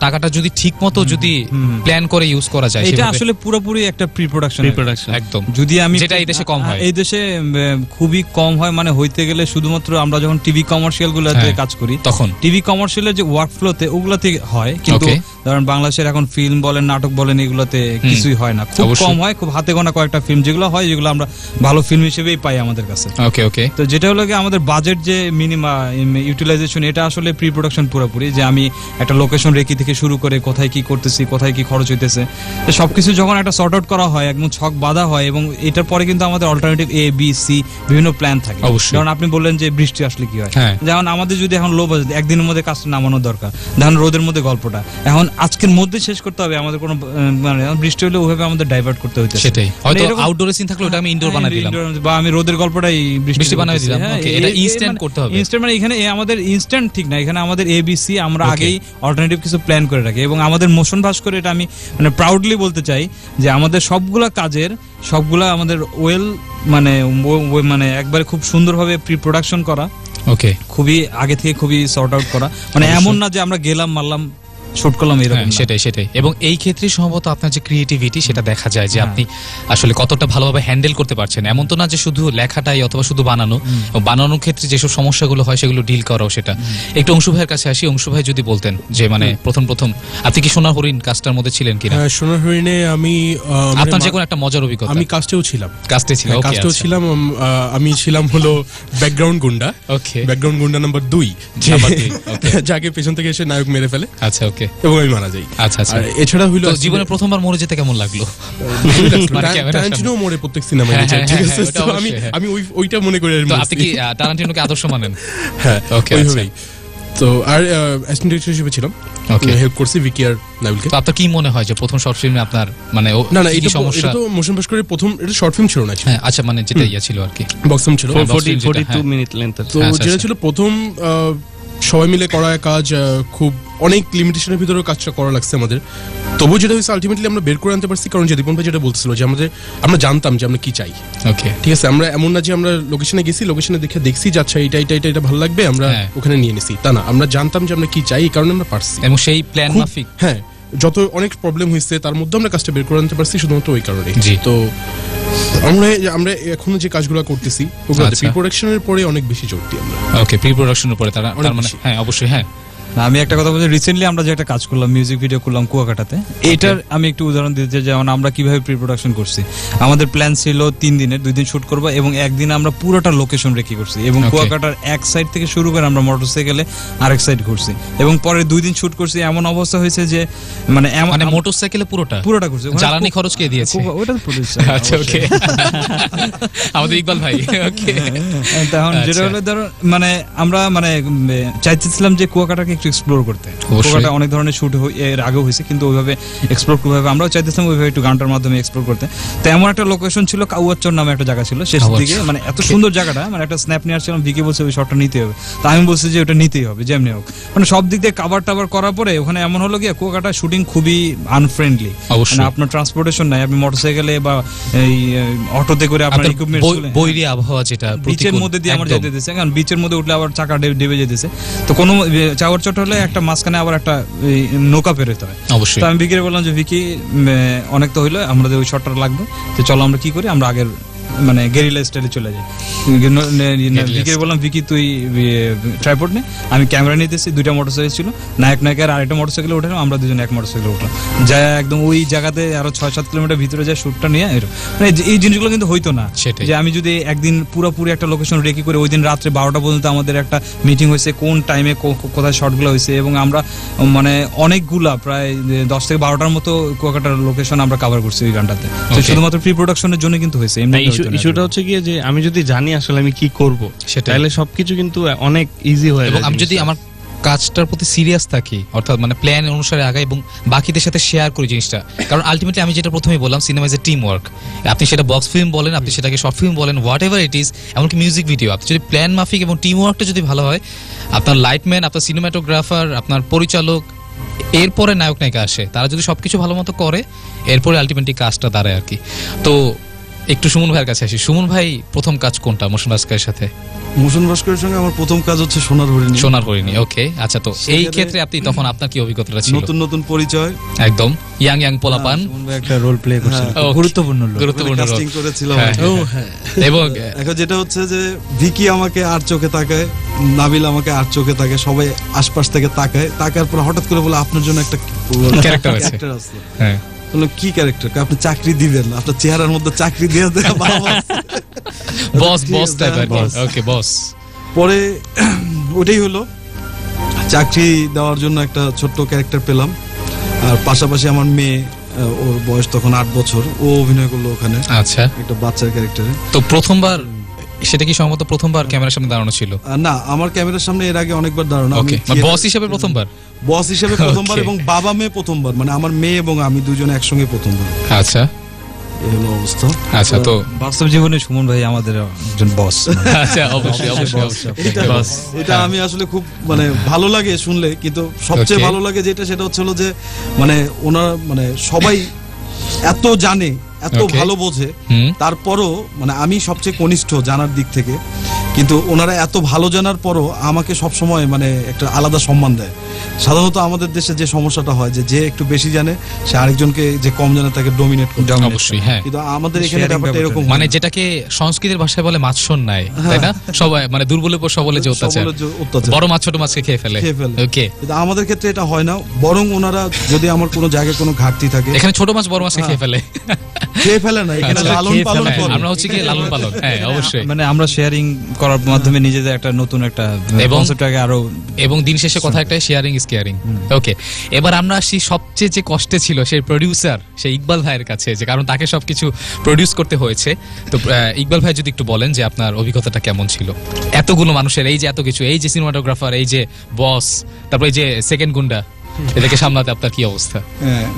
Speaker 2: টাকাটা যদি ঠিকমতো যদি প্ল্যান করে ইউজ করা যায়,
Speaker 4: এটা আসলে পুরোপুরি একটা প্রি প্রোডাকশন
Speaker 2: একদম,
Speaker 4: যদি আমি
Speaker 2: যেটা এই দেশে কম হয়,
Speaker 4: এই দেশে খুবই কম হয়। মানে হইতে গেলে শুধুমাত্র আমরা যখন টিভি কমার্শিয়াল গুলোতে কাজ করি তখন টিভি কমার্শিয়ালের যে ওয়ার্কফ্লোতে ওগুলাতে হয়, কিন্তু ধরেন বাংলাদেশের এখন ফিল্ম বলেন নাটক বলেন এগুলোতে কিছুই হয় না, খুব কম হয়, খুব হাতে গোনা কয়েকটা ফিল্ম যেগুলো হয়, যেগুলো আমরা ভালো ফিল্ম হিসেবেই পাই আমাদের কাছে। তো যেটা হলো আমাদের বাজেট যে মিনিমাম ইউটিলাইজেশন, এটা আসলে প্রি প্রোডাকশন পুরোপুরি, যে আমি একটা লোকেশন রেকি থেকে শুরু করে কোথায় কি করতেছি, কোথায় কি খরচ হইতেছে, সবকিছু যখন একটা সর্ট আউট করা হয়, একদম ছক বাঁধা হয়, এবং এটার পরে কিন্তু আমাদের অল্টারনেটিভ A B C বিভিন্ন প্ল্যান থাকে। যেমন আপনি বললেন যে বৃষ্টি আসলে কি হয়, যেমন আমাদের যদি এখন লো বাজেট, একদিনের মধ্যে কাজটা নামানোর দরকার, যেমন রোদের মধ্যে গল্পটা এখন আজকের মধ্যে শেষ করতে হবে, আমাদের কোনো মানে বৃষ্টি হলে ওইভাবে আমাদের ডাইভার্ট করতে হইতেছে।
Speaker 2: সেটাই হয়তো আউটডোরে সিন থাকলে ওটা আমি ইনডোর বানাই দিলাম,
Speaker 4: বা আমি রোদের গল্পটাই বৃষ্টি বানাই দিলাম।
Speaker 2: এটা ইনস্ট্যান্ট করতে হবে।
Speaker 4: ইনস্ট্যান্ট মানে এখানে আমাদের ইনস্ট্যান্ট ঠিক না, এখানে আমাদের ABC আমরা আগেই অল্টারনেটিভ কিছু প্ল্যান করে রাখি, এবং আমাদের মোশন ভাস করে এটা আমি মানে প্রাউডলি বলতে চাই যে আমাদের সবগুলা কাজের সবগুলা আমাদের মানে একবারে খুব সুন্দরভাবে প্রি প্রোডাকশন করা, খুবই আগে থেকে খুবই সর্ট আউট করা, মানে এমন না যে আমরা গেলাম মারলাম শুট করলাম এরকম।
Speaker 2: সেটাই এবং এই ক্ষেত্রে সম্ভবত আপনার যে ক্রিয়েটিভিটি সেটা দেখা যায় যে আপনি আসলে কতটা ভালোভাবে হ্যান্ডেল করতে পারছেন। এমন তো না যে শুধু লেখাটাই অথবা শুধু বানানোর ক্ষেত্রে যেসব সমস্যাগুলো হয় সেগুলো ডিল করাও। সেটা একটু অংশু ভাইয়ের কাছে আসি। অংশু ভাই যদি বলতেন যে মানে প্রথম আপনি কি সোনার হরিণ কাজটার মধ্যে ছিলেন কিনা?
Speaker 5: সোনার হরিণে আমি
Speaker 2: আপনার যে কোনো একটা মজার অভিজ্ঞতা?
Speaker 5: আমি কাজটাও ছিলাম, আমি ছিলাম হলো ব্যাকগ্রাউন্ড গুন্ডা। ব্যাকগ্রাউন্ড গুন্ডা নাম্বার 2, যাকে পেছন থেকে এসে নায়ক মেরে ফেলে।
Speaker 2: আচ্ছা, ওকে,
Speaker 5: এবং আমি মারা যাই।
Speaker 2: আচ্ছা,
Speaker 5: এছাড়া হইলো
Speaker 2: জীবনে প্রথমবার মরে যেতে কেমন লাগলো?
Speaker 5: টারান্টিনো মরে প্রত্যেক সিনেমায়, ঠিক আছে, তো আমি ওইটা মনে করি।
Speaker 2: তো আপনি কি টারান্টিনোকে আদর্শ মানেন?
Speaker 5: হ্যাঁ, ওকে, তো আর অ্যাসিস্ট্যান্ট ডিরেক্টর হিসেবে ছিলাম, হেল্প করছি ভিকি আর নাবিলকে।
Speaker 2: তো আপনার কি মনে হয় যে প্রথম শর্ট ফিল্মে আপনার মানে
Speaker 5: না এটা তো মোশন ভাস্করের প্রথম, এটা শর্ট ফিল্ম ছিল না।
Speaker 2: হ্যাঁ, আচ্ছা, মানে যেটা ছিল আর কি,
Speaker 5: বক্স ফিল্ম ছিল,
Speaker 3: 42 মিনিট লেন্থ।
Speaker 5: তো যেটা ছিল প্রথম সবাই মিলে করা কাজ, খুব অনেক লিমিটেশনের ভিতরে কাজটা করা লাগছে আমাদের। তবু যেটা হয়েছে আলটিমেটলি আমরা বের করে আনতে পারছি, কারণ যে দীপন ভাই যেটা বলতেছিল যে আমরা জানতাম যে আমরা কি চাই।
Speaker 2: ওকে,
Speaker 5: ঠিক আছে, আমরা এমন না যে আমরা লোকেশনে গেছি, লোকেশনে দেখছি যে আচ্ছা এটা ভালো লাগবে, আমরা ওখানে নিয়ে নিছি, তা না, আমরা জানতাম যে আমরা কি চাই, এই কারণে আমরা পারছি,
Speaker 2: এবং সেই প্ল্যান মাফিক
Speaker 5: যত অনেক প্রবলেম হয়েছে তার মধ্যে আমরা কাজটা বের করে আনতে পারছি শুধুমাত্র ওই কারণে। তো আমরা এখন যে কাজগুলো করতেছি ওগুলোতে প্রি প্রোডাকশনের পরে অনেক বেশি জোর দিই আমরা।
Speaker 2: ওকে, প্রি প্রোডাকশনের পরে তার মানে অবশ্যই।
Speaker 4: আমি একটা কথা বলছি, রিসেন্টলি আমরা যে একটা কাজ করলাম, মিউজিক ভিডিও করলাম কুয়াকাটাতে, এটার আমি একটু উদাহরণ দিতে চাই, যেমন আমরা কিভাবে প্রি প্রোডাকশন করছি। আমাদের প্ল্যান ছিল 3 দিনের, 2 দিন শুট করবো, এবং একদিন আমরা পুরোটা লোকেশন রেখে করছি, এবং কুয়াকাটার এক সাইড থেকে শুরু করে আমরা মোটরসাইকেলে আরেক সাইড ঘুরছি, এবং পরে 2 দিন শুট করছি। এমন অবস্থা হয়েছে যে মানে
Speaker 2: মোটরসাইকেলে পুরোটা ঘুরছি। জ্বালানি খরচ কে দিয়েছে?
Speaker 4: ওটা প্রোডিউসার।
Speaker 2: আচ্ছা, ওকে, আমাদের ইকবাল ভাই। ওকে,
Speaker 4: তখন যেটা হলো ধরো মানে আমরা মানে চাইতেছিলাম যে কুয়াকাটাকে একটু এক্সপ্লোর করতে। কুয়াকাটা অনেক ধরনের শুট এর আগেও হয়েছে, কিন্তু ওইভাবে এক্সপ্লোর কিভাবে আমরাও চাইতেছিলাম ওইভাবে একটু গানটার মাধ্যমে এক্সপ্লোর করতে। তো এমন একটা লোকেশন ছিল কাউয়াচর নামে একটা জায়গা ছিল শেষ দিকে, মানে এত সুন্দর জায়গাটা, মানে একটা স্ন্যাপ নিয়ে আসছিলাম, ভিকি বলছে ওই শটটা নিতে হবে, তা আমি বলছি যে ওটা নিতেই হবে যেমনি হোক। মানে সব দিক দিয়ে কাভার টাভার করার পরে ওখানে এমন হলো গিয়ে কুয়াকাটা শুটিং খুবই আনফ্রেন্ডলি, মানে আপনার ট্রান্সপোর্টেশন নাই, আপনি মোটরসাইকেলে বা এই অটোতে করে আপনার ইকুইপমেন্ট,
Speaker 2: বৈরী আবহাওয়া যেটা
Speaker 4: বিচের মধ্যে দিয়ে আমার যেতে দিতেছে, কারণ বিচের মধ্যে উঠলে আবার চাকা ডেবে যেতেছে। তো কোনো চাওয়ার চট হলে একটা মাঝখানে আবার একটা নৌকা পেরোতে হয়। অবশ্যই। তো আমি ভিকিরে বললাম যে ভিকি অনেক তো হইলো, আমাদের ওই শটটা লাগবে, তো চলো আমরা কি করি, আমরা আগের মানে গেরিলা স্টাইলে চলে যাই। ভিকিরে বললাম ভিকি তুই ট্রাইপড নে, আমি ক্যামেরা নিতেছি, 2টা মোটরসাইকেল ছিল, নায়কের আরেকটা মোটরসাইকেলে উঠলাম, আমরা দুজন এক মোটরসাইকেলে উঠলাম, যা একদম ওই জায়গাতে আরো 6-7 কিলোমিটার ভিতরে যায় শুটটা নিয়ে। মানে এই জিনিসগুলো কিন্তু হইতো না, যে আমি যদি একদিন পুরোপুরি একটা লোকেশন রেখে করে ওই দিন রাত্রে 12টা পর্যন্ত আমাদের একটা মিটিং হয়েছে, কোন টাইমে কোথায় শটগুলো হয়েছে, এবং আমরা মানে অনেকগুলা প্রায় 10 থেকে 12টার মতো কুয়াকাটার লোকেশন আমরা কভার করছি ওই গানটাতে। তো শুধুমাত্র প্রি প্রোডাকশনের জন্য কিন্তু হয়েছে।
Speaker 3: ইস্যুটা হচ্ছে গিয়ে যে আমি যদি জানি আসলে আমি কি করব, তাহলে সবকিছু কিন্তু অনেক ইজি হয়ে যায়।
Speaker 2: আমি যদি আমার কাজটার প্রতি সিরিয়াস থাকি, অর্থাৎ মানে প্ল্যান অনুসারে আগাই এবং বাকিদের সাথে শেয়ার করি জিনিসটা। কারণ আলটিমেটলি আমি যেটা প্রথমেই বললাম, cinema is a team work. আপনি সেটা বক্স ফিল্ম বলেন, আপনি সেটাকে শর্ট ফিল্ম বলেন, হোয়াট এভার ইট ইজ, এমনকি মিউজিক ভিডিও, আপনি যদি প্ল্যান মাফিক এবং টিম ওয়ার্কটা যদি ভালো হয়, আপনার লাইটম্যান, আপনার সিনেমাটোগ্রাফার, আপনার পরিচালক, এরপরে নায়ক নায়িকা আসে, তারা যদি সবকিছু ভালো মতো করে এরপরে আলটিমেটলি কাজটা দাঁড়ায় আর কি। তো একটু সুমন ভাইয়ের কাছে আসি। সুমন ভাই, প্রথম কাজ কোনটা মোশন ভাস্করের সাথে?
Speaker 7: মোশন ভাস্করের সঙ্গে আমার প্রথম কাজ হচ্ছে সোনার হরিণী।
Speaker 2: সোনার হরিণী, ওকে। আচ্ছা, তো এই ক্ষেত্রে আপনি তখন আপনার কি অভিজ্ঞতাটা ছিল?
Speaker 7: নতুন নতুন পরিচয়,
Speaker 2: একদম ইয়াং পোলাপান,
Speaker 4: একটা রোল প্লে করছেন, গুরুত্বপূর্ণ
Speaker 7: কাস্টিং করেছিলাম।
Speaker 2: এবং
Speaker 7: এখন যেটা হচ্ছে যে ভিকি আমাকে আর চোখে তাকায়, নাবিল আমাকে আর চোখে তাকায়, সবাই আশপাশ থেকে তাকায়, তাকার পর হঠাৎ করে বলে আপনার জন্য একটা
Speaker 2: ক্যারেক্টার আছে। হ্যাঁ,
Speaker 7: কি ক্যারেক্টার? আপনি চাকরি দিবেন, আপনার চেহারার মধ্যে চাকরি দিয়ে দেয়
Speaker 2: বস টাইপের। ওকে, বস।
Speaker 7: পরে ওটাই হলো, চাকরি দেওয়ার জন্য একটা ছোট্ট ক্যারেক্টার পেলাম। আর পাশাপাশি আমার মেয়ে, ওর বয়স তখন 8 বছর, ও অভিনয় করলো ওখানে।
Speaker 2: আচ্ছা,
Speaker 7: একটা বাচ্চার ক্যারেক্টারে।
Speaker 2: তো প্রথমবার সেটা কি সম্ভবত প্রথমবার ক্যামেরার সামনে দাঁড়ানো ছিল?
Speaker 7: না, আমার ক্যামেরার সামনে এর আগে অনেকবার দাঁড়ানো।
Speaker 2: ওকে, বস হিসেবে প্রথমবার?
Speaker 7: বস হিসেবে প্রথমবার, এবং বাবা মেয়ে প্রথমবার, মানে আমার মেয়ে এবং আমি দুজনে একসঙ্গে প্রথমবার।
Speaker 2: আচ্ছা,
Speaker 7: এই হলো অবস্থা।
Speaker 2: আচ্ছা, তো
Speaker 4: বাস্তব জীবনে সুমন ভাই আমাদের একজন বস।
Speaker 2: আচ্ছা, অবশ্যই।
Speaker 7: এটা আমি আসলে খুব মানে ভালো লাগে শুনলে, কিন্তু সবচেয়ে ভালো লাগে যেটা, সেটা হচ্ছে হলো যে মানে ওনার মানে সবাই এত জানে, এত ভালো বোঝে, তারপরও মানে আমি সবচেয়ে কনিষ্ঠ জানার দিক থেকে, কিন্তু ওনারা এত ভালো জানার পরও আমাকে সবসময় মানে একটা আলাদা সম্মান দেয়। সাধারণত আমাদের দেশে যে সমস্যাটা হয় যে একটু বেশি জানে সে আরেকজনকে যে কম জানে তাকে ডমিনেট করে।
Speaker 2: অবশ্যই, হ্যাঁ।
Speaker 7: কিন্তু আমাদের এখানে ব্যাপারটা এরকম,
Speaker 2: মানে যেটাকে সংস্কৃতির ভাষায় বলে মাছশন নাই, তাই না? সবাই মানে দুর্বলের উপর সবলে যে অত্যাচার, বড় মাছ ছোট মাছকে খেয়ে ফেলে। ওকে,
Speaker 7: কিন্তু আমাদের ক্ষেত্রে এটা হয় না, বরং ওনারা যদি আমার কোনো জায়গায় কোনো ঘাটতি থাকে,
Speaker 2: এখানে ছোট মাছ বড় মাছকে খেয়ে ফেলে
Speaker 7: না, এখানে লালন পালন করে।
Speaker 2: আমরা হচ্ছে কি লালন পালন, হ্যাঁ অবশ্যই।
Speaker 4: মানে আমরা শেয়ারিং করার মাধ্যমে নিজেদের একটা নতুন একটা কনসেপ্টটাকে আরো, এবং দিন শেষে কথা একটা শেয়ারিং ইজ কেয়ারিং। ওকে, এবার আমরা আসি সবচেয়ে যে কষ্টে ছিল সেই প্রোডিউসার, সেই ইকবাল ভাইয়ের কাছে, যে কারণ তাকে সবকিছু প্রোডিউস করতে হয়েছে। তো ইকবাল ভাই যদি একটু বলেন যে আপনার অভিজ্ঞতাটা কেমন ছিল, এতগুলো মানুষের এই যে এত কিছু, এই যে সিনেমাটোগ্রাফার, এই যে বস, তারপরে এই যে সেকেন্ড গুন্ডা, এটাকে সামলাতে আপনার কি অবস্থা?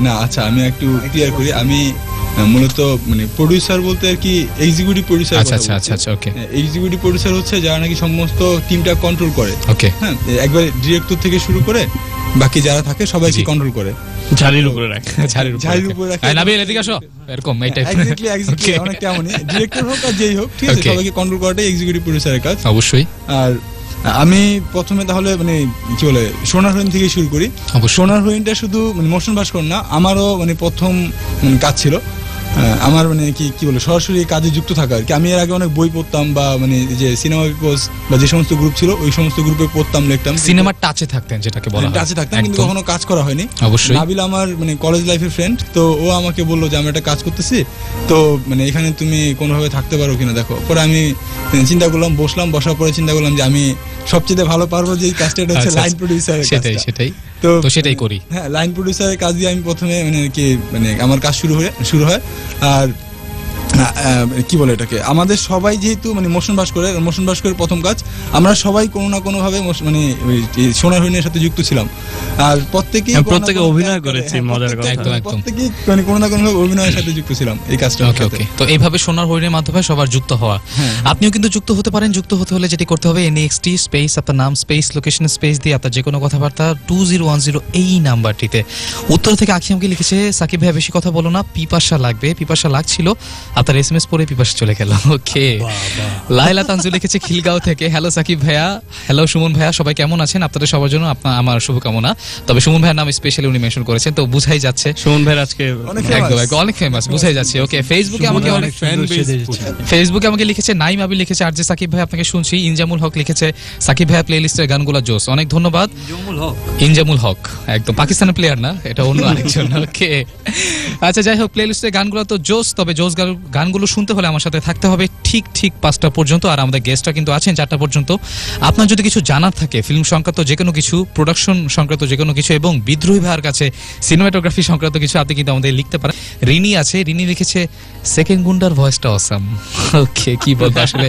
Speaker 6: না, আচ্ছা, আমি একটু ক্লিয়ার করি। আমি মূলত মানে প্রোডিউসার বলতে আর কি এক্সিকিউটিভ প্রোডিউসার।
Speaker 2: আচ্ছা, ওকে।
Speaker 6: এক্সিকিউটিভ প্রোডিউসার হচ্ছে যারা নাকি সমস্ত টিমটা কন্ট্রোল করে।
Speaker 2: ওকে,
Speaker 6: হ্যাঁ, একবার ডিরেক্টর থেকে শুরু করে বাকি যারা থাকে সবাইকে কন্ট্রোল করে,
Speaker 3: ঝাড়ির উপরে রাখে।
Speaker 2: নাবিল এদিকে আসো, এরকম এই টাইপ।
Speaker 6: এক্স্যাক্টলি অনেকটা এমনই, ডিরেক্টর হোক আর যেই হোক, ঠিক আছে, সবাইকে কন্ট্রোল করাটাই এক্সিকিউটিভ প্রোডিউসারের কাজ।
Speaker 2: অবশ্যই।
Speaker 6: আর আমি প্রথমে তাহলে মানে কি বলে সোনার হরিণ থেকে শুরু করি। সোনার হরিণটা শুধু মানে মোশন ভাস্কর না, আমারও মানে প্রথম কাজ ছিল। আমার মানে কি বলে সরাসরি কাজে যুক্ত থাকা আর কি। আমি এর আগে অনেক বই পড়তাম, বা মানে যে সিনেমা পিপলস বা যে সমস্ত গ্রুপ ছিল ওই সমস্ত গ্রুপে পড়তাম, লিখতাম,
Speaker 2: সিনেমার টাচে থাকতেন, যেটাকে বলা হয়
Speaker 6: টাচে থাকতাম, কিন্তু কখনো কাজ করা হয়নি।
Speaker 2: অবশ্যই।
Speaker 6: নাবিল আমার মানে কলেজ লাইফের ফ্রেন্ড, তো ও আমাকে বললো যে আমি একটা কাজ করতেছি, তো মানে এখানে তুমি কোনোভাবে থাকতে পারো কিনা দেখো। পরে আমি চিন্তা করলাম, বসার পরে চিন্তা করলাম যে আমি সবচেয়ে ভালো পারবো যে এই কাজটা হচ্ছে লাইন প্রোডিউসার।
Speaker 2: সেটাই তো সেটাই করি।
Speaker 6: হ্যাঁ, লাইন প্রোডিউসারের কাজ দিয়ে আমি প্রথমে মানে কি মানে আমার কাজ শুরু হয়। আর কি বলে এটাকে, আমাদের সবাই যেহেতু মানে মোশন ভাস্করের প্রথম কাজ, আমরা সবাই কোনো না কোনো ভাবে মানে সোনার হরিণের সাথে যুক্ত ছিলাম। আর প্রত্যেকে
Speaker 3: অভিনয় করেছি, মজার কথা,
Speaker 6: প্রত্যেকে মানে কোনো না কোনো ভাবে অভিনয়ের সাথে যুক্ত ছিলাম এই কাজটা।
Speaker 2: ওকে, তো এইভাবে সোনার হরিণের মাধ্যমে সবার যুক্ত হওয়া। আপনিও কিন্তু যুক্ত হতে পারেন। যুক্ত হতে হলে যেটি করতে হবে, NEXT স্পেস আপনার নাম স্পেস লোকেশন স্পেস দিয়ে আপনার যে কোনো কথাবার্তা 2010 এই নাম্বারটিতে। উত্তর থেকে আখিয়ামকে লিখেছে, সাকিব ভাই বেশি কথা বলো না, পিপাসা লাগবে। পিপাসা লাগছিল, আপনার SMS পড়ে পিপাসা চলে গেল। ওকে, লাইলা তানজু লিখেছে খিলগাঁও থেকে, হ্যালো সাকিব ভাইয়া, হ্যালো সুমন ভাইয়া, সবাই কেমন আছেন? আপনাদের সবার জন্য আমার শুভকামনা। তবে সুমন ভাইয়ের নাম স্পেশালি উনি মেনশন করেছেন, তো বুঝাই যাচ্ছে
Speaker 3: সুমন ভাইয়ের আজকে
Speaker 2: অনেক ফেমাস, বুঝাই যাচ্ছে। ওকে, ফেসবুকে আমাকে লিখেছে নাইম আবি লিখেছে, আর যে সাকিব ভাই আপনাকে শুনছি। ইনজামুল হক লিখেছে, সাকিব ভাইয়া প্লেলিস্টের গানগুলো জোস, অনেক ধন্যবাদ। ইনজামুল হক একদম পাকিস্তানের প্লেয়ার না, এটা অন্য আরেকজন। ওকে, আচ্ছা, যাই হোক, প্লেলিস্টের গানগুলো তো জোস, তবে জোস গানগুলো শুনতে হলে আমার সাথে থাকতে হবে ঠিক 5টা পর্যন্ত। আর আমাদের গেস্টরা কিন্তু আছেন 4টা পর্যন্ত। আপনার যদি কিছু জানার থাকে ফিল্ম সংক্রান্ত যে কোনো কিছু, প্রোডাকশন সংক্রান্ত যে কোনো কিছু, এবং বিদ্রোহী ভাইয়ের কাছে সিনেমাটোগ্রাফি সংক্রান্ত কিছু, আপনি কিন্তু আমাদের লিখতে পারেন। রিনি আছে, রিনি লিখেছে সেকেন্ড গুন্ডার ভয়েসটা অসাম। ওকে, কি বলবো আসলে।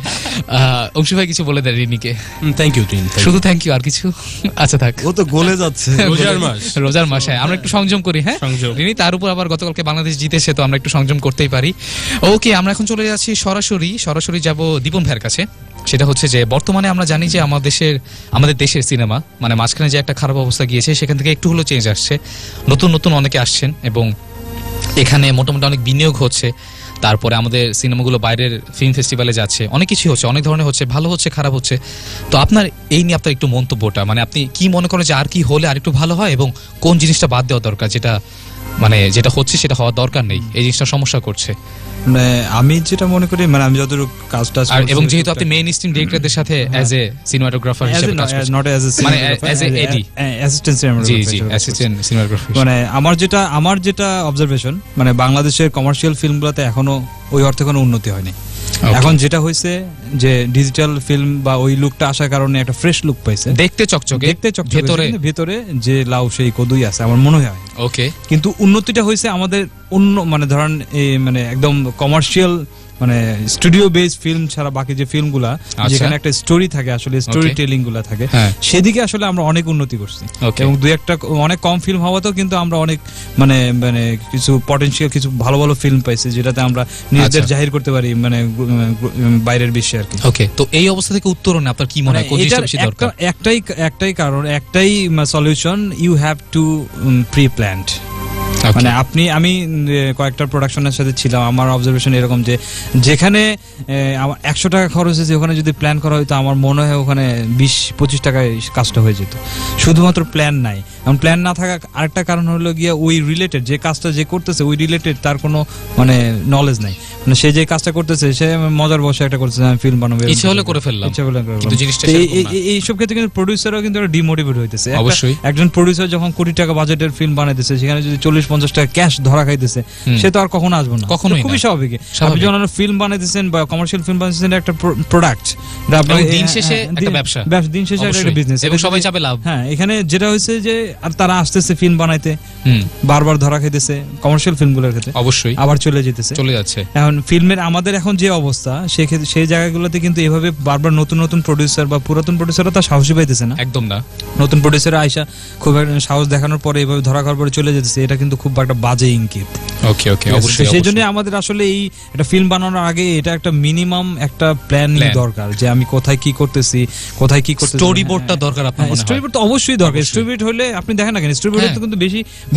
Speaker 2: অংশু ভাই কিছু বলে দেন রিনিকে।
Speaker 5: থ্যাংক ইউ রিন,
Speaker 2: শুধু থ্যাংক ইউ, আর কিছু? আচ্ছা থাক,
Speaker 7: ও তো গলে যাচ্ছে।
Speaker 2: রোজার মাস, হ্যাঁ আমরা একটু সংযম করি। হ্যাঁ রিনি, তার উপর আবার গতকালকে বাংলাদেশ জিতেছে, তো আমরা একটু সংযম করতেই পারি। ওকে, আমরা এখন চলে যাচ্ছি সরাসরি যাব দীপন ভাইয়ের কাছে। সেটা হচ্ছে যে বর্তমানে আমরা জানি যে আমাদের দেশের সিনেমা মানে মাঝখানে যে একটা খারাপ অবস্থা গিয়েছে, সেখান থেকে একটু হলেও চেঞ্জ আসছে, নতুন অনেকে আসছেন এবং এখানে মোটামুটি অনেক বিনিয়োগ হচ্ছে। তারপরে আমাদের সিনেমাগুলো বাইরের ফিল্ম ফেস্টিভ্যালে যাচ্ছে, অনেক কিছু হচ্ছে, অনেক ধরনের হচ্ছে, ভালো হচ্ছে, খারাপ হচ্ছে। তো আপনার এই নিয়ে আপনার একটু মন্তব্যটা, মানে আপনি কি মনে করেন যে আর কি হলে আর একটু ভালো হয় এবং কোন জিনিসটা বাদ দেওয়া দরকার, যেটা হচ্ছে সেটা হওয়ার দরকার নেই, এই জিনিসটা সমস্যা করছে?
Speaker 4: মানে আমি যেটা মনে করি, মানে আমি যতটুকু কাজটা
Speaker 2: এবং যেহেতু আপনি মেইন স্ট্রিম ডিরেক্টরদের সাথে অ্যাজ এ সিনেমাটোগ্রাফার হিসেবে কাজ করছেন, নট অ্যাজ এ মানে as a AD, assistant cinematographer, জি অ্যাসিস্ট্যান্ট সিনেমাটোগ্রাফার। মানে আমার যেটা অবজারভেশন, মানে বাংলাদেশের কমার্শিয়াল ফিল্মগুলোতে এখনো ওই অর্থে কোনো উন্নতি হয়নি। এখন যেটা হয়েছে যে ডিজিটাল ফিল্ম বা ওই লুকটা আসার কারণে একটা ফ্রেশ লুক পাইছে, দেখতে চকচকে, ভেতরে যে লাউ সেই কদুই আছে আমার মনে হয়। ওকে, কিন্তু উন্নতিটা হয়েছে আমাদের অন্য মানে ধরেন মানে একদম কমার্শিয়াল মানে স্টুডিও বেস ফিল্ম ছাড়া বাকি যে ফিল্মগুলা যেখানে একটা স্টোরি থাকে, আসলে স্টোরি টেলিং গুলা থাকে, সেদিকে আসলে আমরা অনেক উন্নতি করছি। এবং দুই একটা অনেক কম ফিল্ম হওয়াতেও কিন্তু আমরা অনেক মানে কিছু পটেনশিয়াল কিছু ভালো ভালো ফিল্ম পাইছি, যেটাতে আমরা নিজেদের জাহির করতে পারি মানে বাইরের বিশ্বে আর কি। ওকে, তো এই অবস্থা থেকে উত্তরণে আপনার কি মনে হয়, কোন জিনিসটা বেশি দরকার? একটাই কারণ, একটাই solution, you have to pre planned. মানে আমি কয়েকটা প্রোডাকশনের সাথে ছিলাম, আমার অবজারভেশন এরকম যে যেখানে 100 টাকা খরচ হয়েছে ওখানে যদি প্ল্যান করা হয়তো আমার মনে হয় ওখানে 20-25 টাকায় কাজটা হয়ে যেত। শুধুমাত্র প্ল্যান নাই, এখন প্ল্যান না থাকা আরেকটা কারণ হলো গিয়ে ওই রিলেটেড যে কাজটা যে করতেছে ওই রিলেটেড তার কোনো মানে নলেজ নাই, মানে সে যে কাজটা করতেছে সে মজার বসে একটা করতেছে, আমি ফিল্ম বানাবো ইচ্ছা হলে করে ফেললাম, এইসব ক্ষেত্রে কিন্তু প্রডিউসারও কিন্তু ডিমোটিভেট হইতেছে। একজন প্রডিউসার যখন কোটি টাকা বাজেটের ফিল্ম বানাইতেছে, সেখানে যদি 40-50 টাকা ক্যাশ ধরা খাইতেছে, সে তো আর কখনো আসবে না, খুবই স্বাভাবিক। আপনি যখন ফিল্ম বানাইতেছেন বা কমার্শিয়াল ফিল্ম বানাইতেছেন, একটা প্রোডাক্ট, দিন শেষে একটা ব্যবসা, দিন শেষে একটা বিজনেস, এবং সবাই চাবে লাভ। হ্যাঁ, এখানে যেটা হয়েছে যে আর তারা আসতেছে ফিল্ম বানাইতে, বারবার ধরা খাইতেছে কমার্শিয়াল ফিল্মগুলোর ক্ষেত্রে, অবশ্যই আবার চলে যাচ্ছে। এখন ফিল্মের আমাদের এখন যে অবস্থা, সেই জায়গাগুলোতে কিন্তু এভাবে বারবার নতুন প্রডিউসার বা পুরাতন প্রডিউসাররা তার সাহসী পাইতেছে না, একদম না। নতুন প্রডিউসার আইসা খুব সাহস দেখানোর পরে এভাবে ধরা খাওয়ার পরে চলে যেতেছে, এটা কিন্তু খুব একটা বাজে ইঙ্গিত। ওকে, অবশ্যই। সেই জন্য আমাদের আসলে এই একটা ফিল্ম বানানোর আগে এটা একটা মিনিমাম একটা প্ল্যানিং দরকার, যে আমি কোথায় কি করতেছি, স্টোরি বোর্ডটা দরকার। আপনার স্টোরি বোর্ড তো অবশ্যই দরকার। স্টোরি বোর্ড হলে আপনি দেখেন না কেন, স্টোরি বোর্ডে তো কিন্তু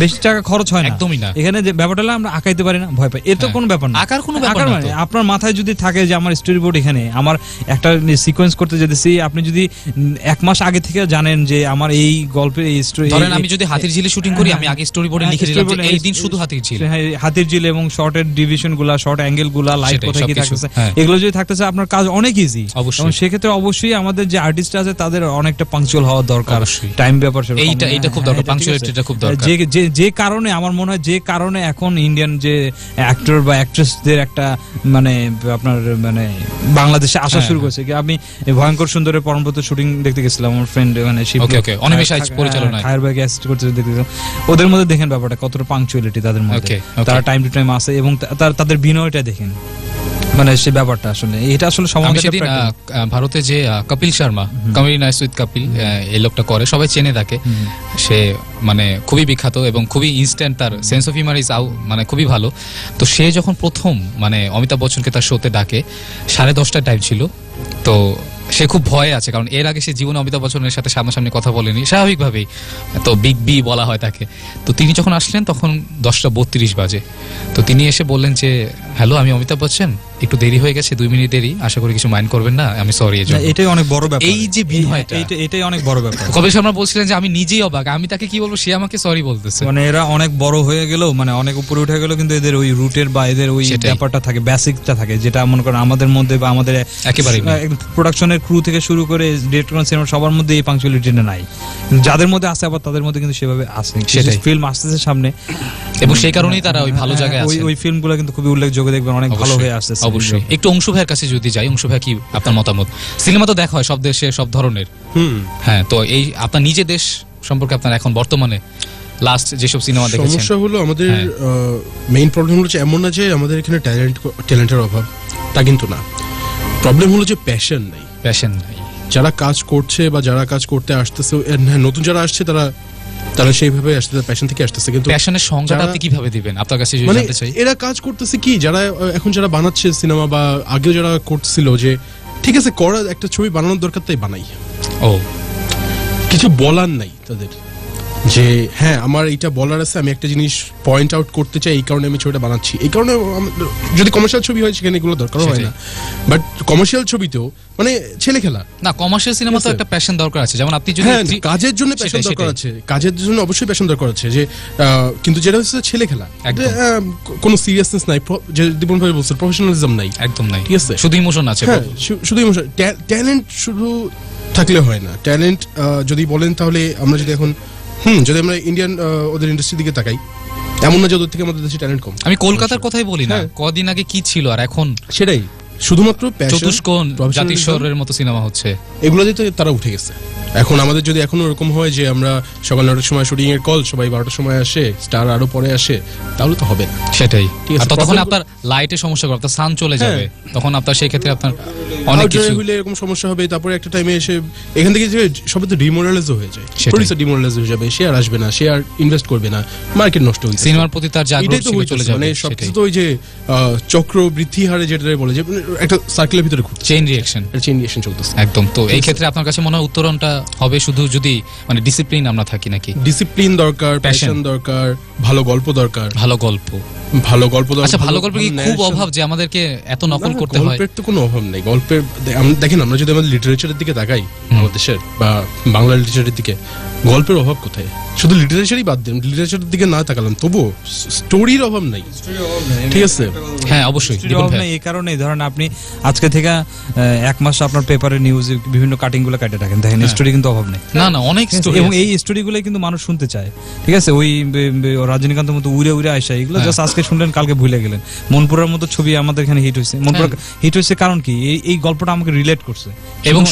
Speaker 2: বেশি টাকা খরচ হয় না, একদমই না। এখানে যে ব্যাপারটা হলো আমরা আঁকাইতে পারি না, ভয় পাই, এর তো কোনো ব্যাপার না, আঁকার কোনো ব্যাপার না। আপনার মাথায় যদি থাকে যে আমার স্টোরি বোর্ড এখানে, আমার একটা সিকোয়েন্স করতে যেতেছি, আপনি যদি 1 মাস আগে থেকে জানেন যে আমার এই গল্পের এই স্টোরি, ধরেন আমি যদি হাতির ঝিলে শুটিং করি, আমি আগে স্টোরি বোর্ডে লিখে দিলাম যে এই দিন শুধু হাতির ঝিল এবং শর্টের ডিভিশন গুলা, শর্ট অ্যাঙ্গেল গুলা, লাইট কোথায় কি থাকতেছে, এগুলো যদি থাকতেছে আপনার কাজ অনেক ইজি। এবং সেক্ষেত্রে অবশ্যই আমাদের যে আর্টিস্ট আছে তাদের অনেকটা পাংচুয়াল হওয়া দরকার, টাইম ব্যাপার এইটা খুব দরকার, পাংচুয়ালিটিটা খুব দরকার। যে কারণে আমার মনে হয়, যে কারণে এখন ইন্ডিয়ান যে অ্যাক্টর বা অ্যাক্ট্রেসদের একটা মানে আপনার মানে বাংলাদেশে আসা শুরু করেছে। আমি ভয়ঙ্কর সুন্দরের পরমব্রত শুটিং দেখতে গেছিলাম, আমার ফ্রেন্ড মানে অনিমেষ পরিচালনায় ফায়ারবাগ অ্যাসিস্ট করতে দেখতে গেছিলাম। ওদের মধ্যে দেখেন ব্যাপারটা কতটা পাংচুয়ালিটি তাদের মধ্যে, তারা টাইম টু টাইম আসে এবং তাদের বিনয়টা দেখেন, মানে সে ব্যাপারটা আসলে এটা আসলে সেদিন ভারতে যে Kapil Sharma, comedy Knights with Kapil, এই লোকটা করে, সবাই চেনে তাকে, সে মানে খুবই বিখ্যাত এবং খুবই ইনস্ট্যান্ট, তার সেন্স অফ হিউমার ইজ মানে খুবই ভালো। তো সে যখন প্রথম মানে অমিতাভ বচ্চনকে তার শোতে ডাকে, 10:30টার টাইম ছিল, তো সে খুব ভয়ে আছে, কারণ এর আগে সে জীবনে অমিতাভ বচ্চনের সাথে সামনাসামনি কথা বলেনি, স্বাভাবিকভাবেই, তো বিগ বি বলা হয় তাকে। তো তিনি যখন আসলেন তখন 10:32 বাজে, তো তিনি এসে বললেন যে হ্যালো, আমি অমিতাভ বচ্চন, একটু দেরি হয়ে গেছে, 2 মিনিট দেরি, আশা করি কিছু মাইন্ড করবেন না, আমি সরি। এটাই অনেক বড় ব্যাপার, এই যে বিনয়টা, এটাই অনেক বড় ব্যাপার। কবে আমরা বলছিলেন যে আমি নিজেই অবাক, আমি তাকে কি বলবো, সে আমাকে সরি বলতেছে। মানে এরা অনেক বড় হয়ে গেল, মানে অনেক উপরে উঠে গেল, কিন্তু এদের ওই রুটের বা এদের ওই ব্যাপারটা থাকে, বেসিকটা থাকে, যেটা মনে করেন আমাদের মধ্যে বা আমাদের একেবারে প্রোডাকশনের ক্রু থেকে শুরু করে ডিরেক্টর সিনেমা সবার মধ্যে এই পাংচুয়ালিটিটা নাই, যাদের মধ্যে আছে আবার তাদের মধ্যে কিন্তু সেভাবে আসে। সেটাই ফিল্ম আসতেছে সামনে, এবং সেই কারণেই তারা ওই ভালো জায়গায় আছে। ওই ফিল্মগুলো কিন্তু খুবই উল্লেখযোগ্য, দেখবেন অনেক ভালো হয়ে আসতেছে। অবশ্যই। একটু অংশু ভাইয়ের কাছে যদি যাই, অংশু ভাই কি আপনার মতামত? সিনেমা তো দেখা হয় সব দেশে, সব ধরনের, হ্যাঁ, তো এই আপনার নিজের দেশ সম্পর্কে আপনার এখন বর্তমানে লাস্ট যেসব সিনেমা দেখেছেন? সমস্যা হলো আমাদের মেইন প্রবলেম হচ্ছে এমন না যে আমাদের এখানে ট্যালেন্টের অভাব,
Speaker 5: তা কিন্তু না। প্রবলেম হলো যে প্যাশন নাই। যারা কাজ করছে বা যারা কাজ করতে আসতেছে, নতুন যারা আসছে তারা সেইভাবে আসতেছে, প্যাশন থেকে আসতেছে। কিন্তু
Speaker 2: প্যাশনের সংজ্ঞাটা আপনি কিভাবে দিবেন আপনার কাছে যদি জানতে চাই?
Speaker 5: এরা কাজ করতেছে কি, যারা এখন যারা বানাচ্ছে সিনেমা বা আগেও যারা করছিল, যে ঠিক আছে করা একটা ছবি বানানোর দরকার, তাই বানাই। কিছু বলার নাই তাদের, যে হ্যাঁ আমার এইটা বলার আছে, আমি একটা জিনিস পয়েন্ট আউট করতে চাই, এই কারণে আমি ছবিটা বানাচ্ছি। এই কারণে যদি কমার্শিয়াল ছবি হয় সেখানে এগুলো দরকার হয় না, বাট কমার্শিয়াল ছবিতেও মানে ছেলে খেলা না।
Speaker 2: কমার্শিয়াল সিনেমা তো একটা প্যাশন দরকার আছে, যেমন আপনি যদি
Speaker 5: কাজের জন্য প্যাশন দরকার আছে, কাজের জন্য অবশ্যই প্যাশন দরকার আছে, যে কিন্তু যেটা হচ্ছে ছেলে খেলা, কোনো সিরিয়াসনেস নাই, যে দীপন ভাই বলছেন প্রফেশনালিজম নাই,
Speaker 2: একদম নাই,
Speaker 5: ঠিক আছে,
Speaker 2: শুধু ইমোশন আছে,
Speaker 5: শুধু ইমোশন। ট্যালেন্ট শুধু থাকলে হয় না। ট্যালেন্ট যদি বলেন তাহলে আমরা যদি এখন যদি আমরা ইন্ডিয়ান ওদের ইন্ডাস্ট্রির দিকে তাকাই, এমন না যে ওদের থেকে আমাদের দেশে ট্যালেন্ট কম।
Speaker 2: আমি কলকাতার কথাই বলি না, কদিন আগে কি ছিল আর এখন
Speaker 5: সেটাই, শুধুমাত্র
Speaker 2: চতুষ্কোণ, জাতিস্বরের মতো সিনেমা হচ্ছে,
Speaker 5: এগুলো দিয়ে তারা উঠে গেছে। এখন আমাদের যদি এখন ওরকম হয় যে আমরা সকাল 9টার সময় শুটিং এর কল, সবাই 12টার সময় আসে, স্টার আরো পরে আসে, তাহলে তো হবে না।
Speaker 2: সেটাই, আর তখন আপনার লাইটের সমস্যা হবে, আপনার সান চলে যাবে, তখন আপনার সেই ক্ষেত্রে আপনার অনেক কিছু হইলে এরকম সমস্যা হবে। তারপরে একটা টাইমে এসে এখান থেকে যে সবাই তো ডিমোরালাইজ হয়ে যায়, প্রোডিউসার ডিমোরালাইজ হয়ে যাবে, সে আর আসবে না, সে আর ইনভেস্ট করবে না, মার্কেট নষ্ট হয়ে যাবে, সিনেমার প্রতি তার আগ্রহ চলে যাবে। মানে সবকিছু তো ওই যে চক্রবৃদ্ধি হারে যেটা বলে, যে একটা সার্কেলের ভিতরে ঘুরছে, চেইন রিঅ্যাকশন চলতেছে একদম। তো এই ক্ষেত্রে আপনার কাছে মনে হয় উত্তরণটা হবে শুধু যদি মানে ডিসিপ্লিন আমরা থাকি, নাকি
Speaker 5: ডিসিপ্লিন দরকার, প্যাশন দরকার, ভালো গল্প দরকার, ভালো গল্প দরকার। আচ্ছা, ভালো গল্প কি খুব অভাব যে আমাদেরকে এত নকল করতে হয়? গল্পের তো কোনো অভাব নেই। গল্পের দেখেন, আমরা যদি আমাদের লিটারেচারের দিকে তাকাই, আমাদের দেশের বা বাংলা লিটারেচারের দিকে, গল্পের অভাব কোথায়? শুধু লিটারেচারই বাদ দেন, লিটারেচারের দিকে না তাকালাম তবুও স্টোরির অভাব নাই, ঠিক আছে? হ্যাঁ, অবশ্যই
Speaker 4: এই কারণে ধরেন আপনি আজকে থেকে 1 মাস আপনার পেপারে নিউজ বিভিন্ন কাটিং গুলো কাটে রাখেন, দেখেন স্টোরি কিন্তু অভাব নেই,
Speaker 2: না অনেক স্টোরি,
Speaker 4: এবং এই স্টোরি গুলো কিন্তু মানুষ শুনতে চায়, ঠিক আছে? ওই রজনীকান্তের মতো উড়ে উড়ে আসা, এগুলো জাস্ট আজকে শুনলেন, কালকে ভুলে গেলেন। মনপুরার মতো ছবি আমাদের এখানে হিট হয়েছে, মনপুরা হিট হয়েছে কারণ কি? এই গল্পটা আমাকে রিলেট করছে,
Speaker 2: এবং